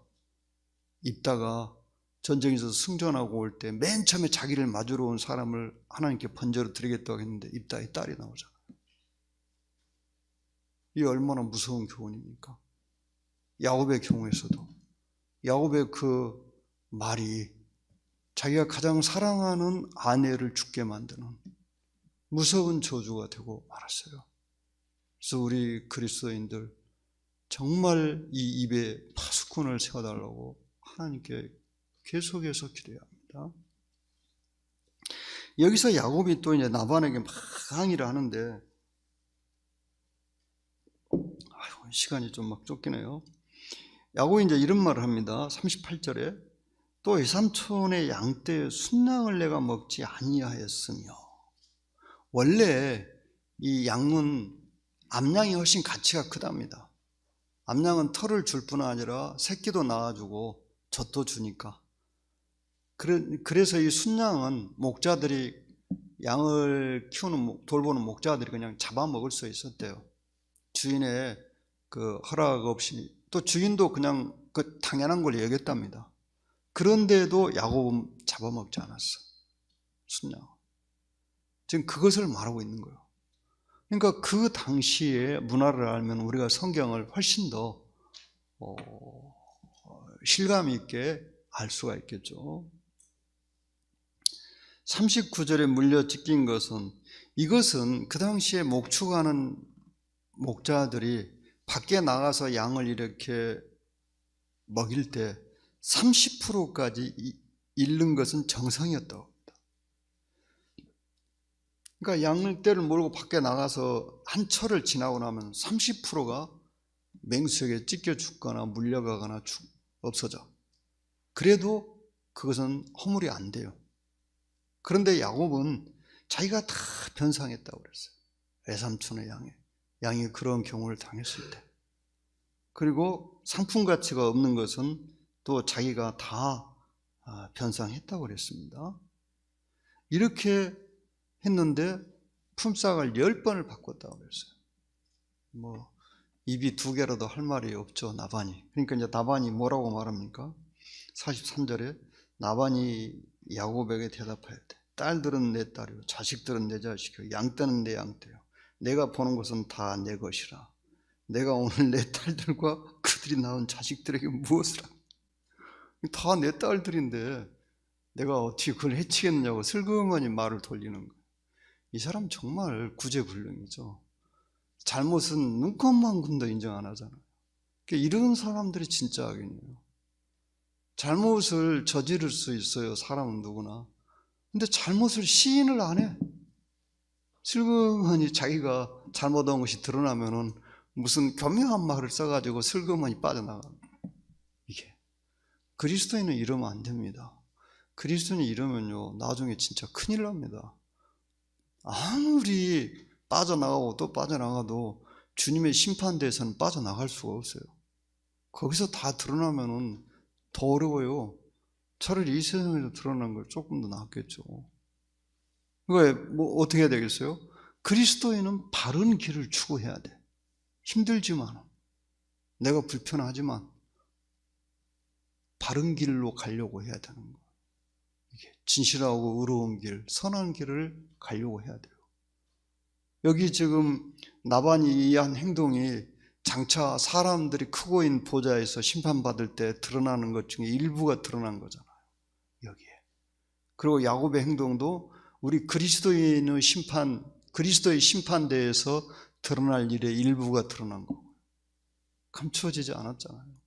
전쟁에서 승전하고 올 때 맨 처음에 자기를 맞으러 온 사람을 하나님께 번제로 드리겠다고 했는데 입다의 딸이 나오잖아요. 이게 얼마나 무서운 교훈입니까? 야곱의 경우에서도 야곱의 그 말이 자기가 가장 사랑하는 아내를 죽게 만드는 무서운 저주가 되고 말았어요. 그래서 우리 그리스도인들 정말 이 입에 파수꾼을 세워달라고 하나님께 계속해서 기도해야 합니다. 여기서 야곱이 또 이제 나반에게 막 항의를 하는데, 시간이 좀 막 쫓기네요. 야곱이 이제 이런 말을 합니다. 38절에 또 외삼촌의 양떼 순양을 내가 먹지 아니하였으며. 원래 이 양은 암양이 훨씬 가치가 크답니다. 암양은 털을 줄 뿐 아니라 새끼도 낳아주고 젖도 주니까. 그래서 이 순양은 목자들이 양을 키우는 돌보는 목자들이 그냥 잡아먹을 수 있었대요. 주인의 그 허락 없이. 또 주인도 그냥 그 당연한 걸 여겼답니다. 그런데도 야곱은 잡아먹지 않았어. 순양. 지금 그것을 말하고 있는 거예요. 그러니까 그 당시의 문화를 알면 우리가 성경을 훨씬 더 실감 있게 알 수가 있겠죠. 39절에 물려 찢긴 것은, 이것은 그 당시에 목축하는 목자들이 밖에 나가서 양을 이렇게 먹일 때 30%까지 잃는 것은 정상이었다고 합니다. 그러니까 양떼를 몰고 밖에 나가서 한 철을 지나고 나면 30%가 맹수에게 찢겨 죽거나 물려가거나 없어져. 그래도 그것은 허물이 안 돼요. 그런데 야곱은 자기가 다 변상했다고 그랬어요. 외삼촌의 양이 그런 경우를 당했을 때. 그리고 상품 가치가 없는 것은 또 자기가 다 변상했다고 그랬습니다. 이렇게 했는데 품삯을 10번을 바꿨다고 그랬어요. 입이 2개라도 할 말이 없죠, 나반이. 그러니까 이제 나반이 뭐라고 말합니까? 43절에 나반이 야곱에게 대답해야 돼. 딸들은 내 딸이요, 자식들은 내 자식이요, 양떼는 내 양떼요. 내가 보는 것은 다 내 것이라. 내가 오늘 내 딸들과 그들이 낳은 자식들에게 무엇을 하냐. 다 내 딸들인데 내가 어떻게 그걸 해치겠느냐고 슬그머니 말을 돌리는 거예요. 이 사람 정말 구제불능이죠. 잘못은 눈곱만큼도 인정 안 하잖아요. 이런 사람들이 진짜 악인이에요. 잘못을 저지를 수 있어요, 사람은 누구나. 근데 잘못을 시인을 안 해. 슬그머니 자기가 잘못한 것이 드러나면은 무슨 교묘한 말을 써가지고 슬그머니 빠져나갑니다. 이게 그리스도인은 이러면 안 됩니다. 그리스도인이 이러면요, 나중에 진짜 큰일 납니다. 아무리 빠져나가고 또 빠져나가도 주님의 심판대에서는 빠져나갈 수가 없어요. 거기서 다 드러나면은 더 어려워요. 차라리 이 세상에서 드러난 걸 조금 더 낫겠죠. 그러니까 어떻게 해야 되겠어요? 그리스도인은 바른 길을 추구해야 돼. 힘들지만, 내가 불편하지만 바른 길로 가려고 해야 되는 거예요. 이게 진실하고 의로운 길, 선한 길을 가려고 해야 돼요. 여기 지금 나반이 한 행동이 장차 사람들이 크고 있는 보좌에서 심판받을 때 드러나는 것 중에 일부가 드러난 거잖아요, 여기에. 그리고 야곱의 행동도 우리 그리스도의 심판대에서 드러날 일의 일부가 드러난 거고, 감추어지지 않았잖아요.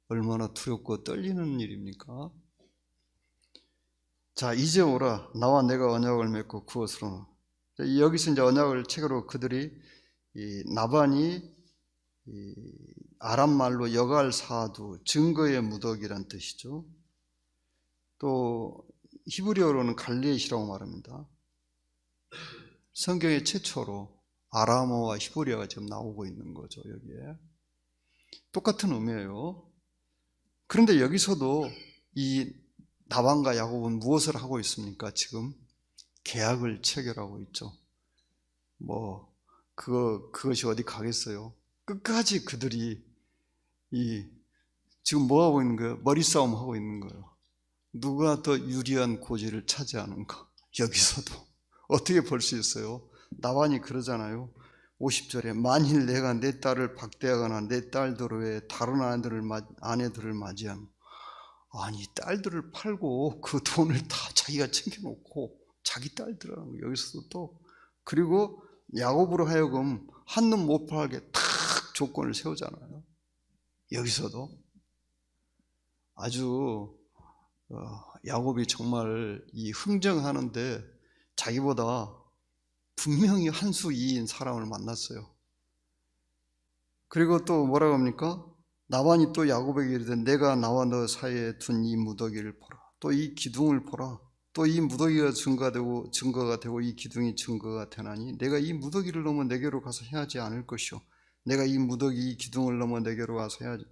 얼마나 두렵고 떨리는 일입니까? 자, 이제 오라. 나와 내가 언약을 맺고 그것으로. 여기서 이제 언약을 책으로 그들이 나반이 아람 말로 여갈 사두, 증거의 무더기란 뜻이죠. 또 히브리어로는 갈레앗이라고 말합니다. 성경의 최초로 아람어와 히브리어가 지금 나오고 있는 거죠, 여기에. 똑같은 의미예요. 그런데 여기서도 이 나반과 야곱은 무엇을 하고 있습니까? 지금 계약을 체결하고 있죠. 그것이 어디 가겠어요? 끝까지 그들이 지금 뭐 하고 있는 거예요? 머리싸움 하고 있는 거예요. 누가 더 유리한 고지를 차지하는가? 여기서도 어떻게 볼 수 있어요? 나반이 그러잖아요. 50절에 만일 내가 내 딸을 박대하거나 내 딸들 외에 다른 아내들을 맞이하면, 아니 딸들을 팔고 그 돈을 다 자기가 챙겨놓고 자기 딸들하는 거. 여기서도 또 그리고 야곱으로 하여금 한눈 못 팔게 탁 조건을 세우잖아요. 여기서도 아주 야곱이 정말 이 흥정하는데 자기보다 분명히 한 수 이인 사람을 만났어요. 그리고 또 뭐라고 합니까? 나반이 또 야곱에게 이르되 내가 나와 너 사이에 둔 이 무더기를 보라. 또 이 기둥을 보라. 또 이 무더기가 증거가 되고 이 기둥이 증거가 되나니 내가 이 무더기를 넘어 내게로 가서 해하지 않을 것이요. 내가 이 무더기 이 기둥을 넘어 내게로 가서 해야지.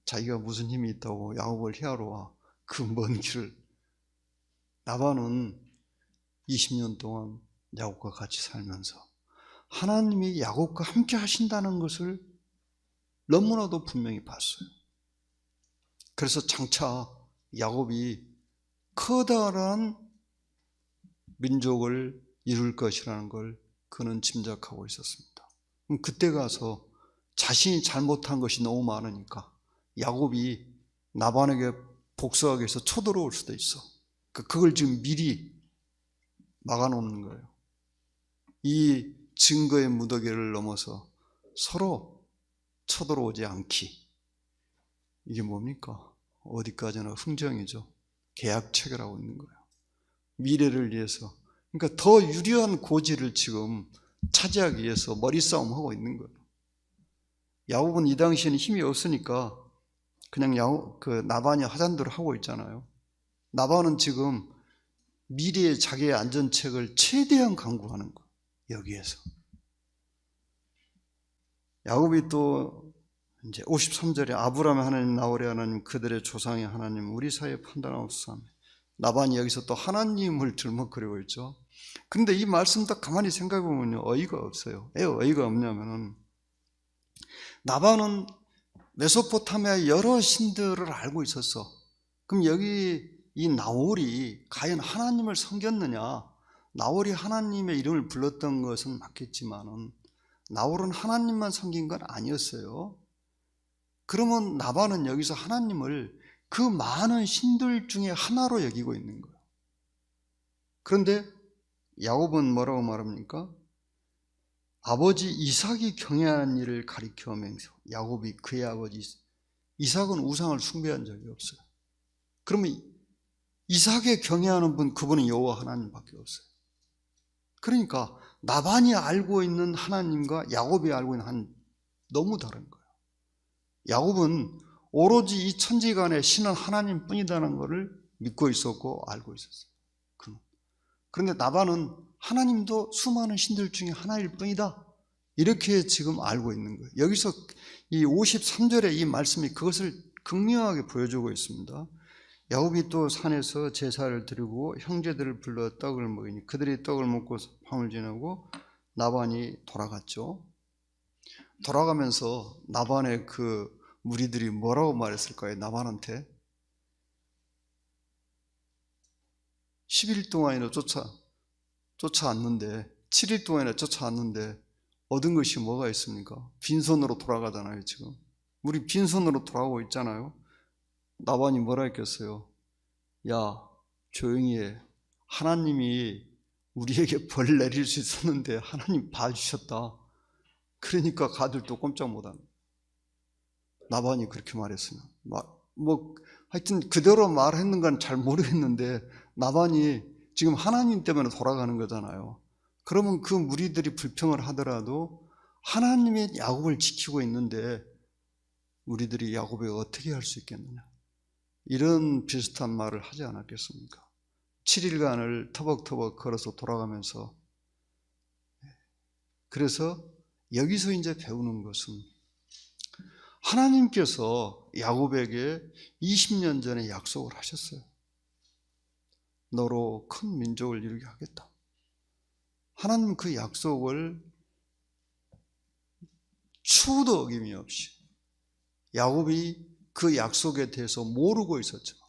자기가 무슨 힘이 있다고 야곱을 해하러 와. 그 먼 길을. 나반은 20년 동안 야곱과 같이 살면서 하나님이 야곱과 함께 하신다는 것을 너무나도 분명히 봤어요. 그래서 장차 야곱이 커다란 민족을 이룰 것이라는 걸 그는 짐작하고 있었습니다. 그때 가서 자신이 잘못한 것이 너무 많으니까 야곱이 나반에게 복수하기 위해서 쳐들어올 수도 있어. 그걸 지금 미리 막아놓는 거예요. 이 증거의 무더기를 넘어서 서로 쳐들어오지 않기. 이게 뭡니까? 어디까지나 흥정이죠. 계약 체결하고 있는 거예요. 미래를 위해서. 그러니까 더 유리한 고지를 지금 차지하기 위해서 머리싸움하고 있는 거예요. 야곱은 이 당시에는 힘이 없으니까 그냥 나반이 하잔대로 하고 있잖아요. 나반은 지금 미래의 자기의 안전책을 최대한 강구하는 거예요. 여기에서. 야곱이 또 이제 53절에 아브라함의 하나님, 나홀의 하나님, 그들의 조상의 하나님, 우리 사이에 판단하옵소서. 나반이 여기서 또 하나님을 들먹거리고 있죠. 그런데 이 말씀 딱 가만히 생각해 보면요, 어이가 없어요. 왜 어이가 없냐면은 나반은 메소포타미아의 여러 신들을 알고 있었어. 그럼 여기 이 나홀이 과연 하나님을 섬겼느냐? 나홀이 하나님의 이름을 불렀던 것은 맞겠지만은 나홀은 하나님만 섬긴 건 아니었어요. 그러면 나반은 여기서 하나님을 그 많은 신들 중에 하나로 여기고 있는 거예요. 그런데 야곱은 뭐라고 말합니까? 아버지 이삭이 경외한 일을 가리켜면서 야곱이 그의 아버지 이삭은 우상을 숭배한 적이 없어요. 그러면 이삭에 경외하는 분, 그분은 여호와 하나님밖에 없어요. 그러니까 나반이 알고 있는 하나님과 야곱이 알고 있는 하나님 너무 다른 거예요. 야곱은 오로지 이 천지간의 신은 하나님뿐이라는 것을 믿고 있었고 알고 있었어요. 그런데 나반은 하나님도 수많은 신들 중에 하나일 뿐이다, 이렇게 지금 알고 있는 거예요. 여기서 이 53절의 이 말씀이 그것을 극명하게 보여주고 있습니다. 야곱이 또 산에서 제사를 드리고 형제들을 불러 떡을 먹이니 그들이 떡을 먹고 밤을 지나고 나반이 돌아갔죠. 돌아가면서 나반의 그 무리들이 뭐라고 말했을까요? 나반한테 10일 동안이나 쫓아왔는데 7일 동안이나 쫓아왔는데 얻은 것이 뭐가 있습니까? 빈손으로 돌아가잖아요. 지금 우리 빈손으로 돌아오고 있잖아요. 나반이 뭐라 했겠어요? 야, 조용히 해. 하나님이 우리에게 벌 내릴 수 있었는데 하나님 봐주셨다. 그러니까 가들도 꼼짝 못하는. 나반이 그렇게 말했으면 하여튼 그대로 말했는 건 잘 모르겠는데 나반이 지금 하나님 때문에 돌아가는 거잖아요. 그러면 그 무리들이 불평을 하더라도 하나님이 야곱을 지키고 있는데 우리들이 야곱에 어떻게 할 수 있겠느냐, 이런 비슷한 말을 하지 않았겠습니까? 7일간을 터벅터벅 걸어서 돌아가면서. 그래서 여기서 이제 배우는 것은 하나님께서 야곱에게 20년 전에 약속을 하셨어요. 너로 큰 민족을 이루게 하겠다. 하나님 그 약속을 추도 어김이 없이, 야곱이 그 약속에 대해서 모르고 있었지만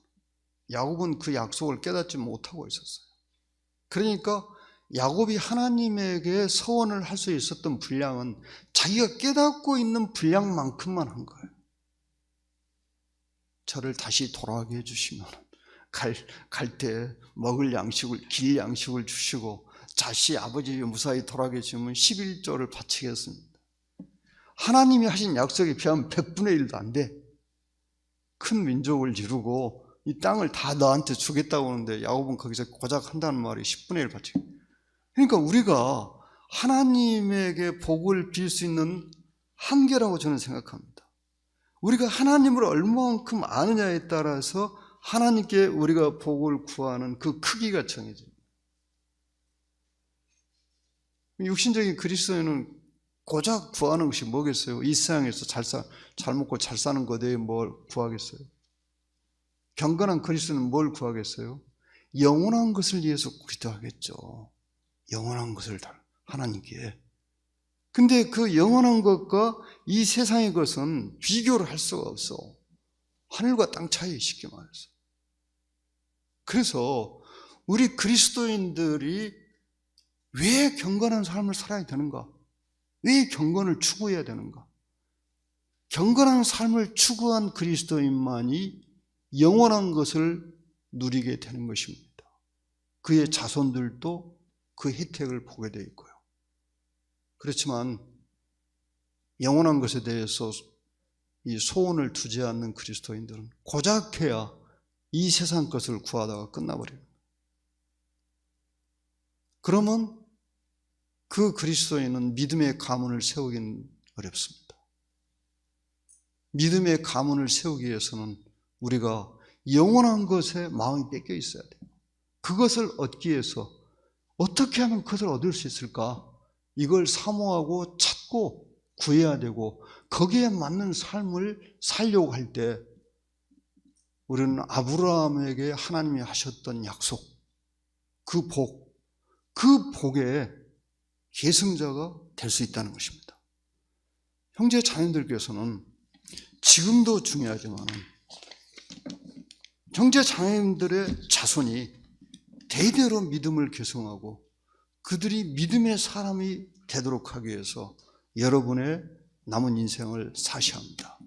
야곱은 그 약속을 깨닫지 못하고 있었어요. 그러니까 야곱이 하나님에게 서원을 할 수 있었던 분량은 자기가 깨닫고 있는 분량만큼만 한 거예요. 저를 다시 돌아가게 해주시면 갈 때 먹을 양식을, 길 양식을 주시고 다시 아버지 무사히 돌아가게 해주시면 11조를 바치겠습니다. 하나님이 하신 약속에 비하면 100분의 1도 안 돼. 큰 민족을 이루고 이 땅을 다 너한테 주겠다고 하는데 야곱은 거기서 고작 한다는 말이 10분의 1 바치기. 그러니까 우리가 하나님에게 복을 빌 수 있는 한계라고 저는 생각합니다. 우리가 하나님을 얼마만큼 아느냐에 따라서 하나님께 우리가 복을 구하는 그 크기가 정해집니다. 육신적인 그리스도인은 고작 구하는 것이 뭐겠어요? 이 세상에서 잘 먹고 잘 사는 것 외에 뭘 구하겠어요? 경건한 그리스도인은 뭘 구하겠어요? 영원한 것을 위해서 기도하겠죠. 영원한 것을 하나님께. 근데 그 영원한 것과 이 세상의 것은 비교를 할 수가 없어. 하늘과 땅 차이, 쉽게 말해서. 그래서 우리 그리스도인들이 왜 경건한 삶을 살아야 되는가? 왜 경건을 추구해야 되는가? 경건한 삶을 추구한 그리스도인만이 영원한 것을 누리게 되는 것입니다. 그의 자손들도 그 혜택을 보게 되어 있고요. 그렇지만 영원한 것에 대해서 이 소원을 두지 않는 그리스도인들은 고작해야 이 세상 것을 구하다가 끝나버립니다. 그러면 그 그리스도인은 믿음의 가문을 세우기는 어렵습니다. 믿음의 가문을 세우기 위해서는 우리가 영원한 것에 마음이 뺏겨 있어야 돼요. 그것을 얻기 위해서 어떻게 하면 그것을 얻을 수 있을까? 이걸 사모하고 찾고 구해야 되고 거기에 맞는 삶을 살려고 할 때 우리는 아브라함에게 하나님이 하셨던 약속, 그 복의 계승자가 될 수 있다는 것입니다. 형제 자매들께서는 지금도 중요하지만 형제 자매들의 자손이 대대로 믿음을 계승하고 그들이 믿음의 사람이 되도록 하기 위해서 여러분의 남은 인생을 사셔야 합니다.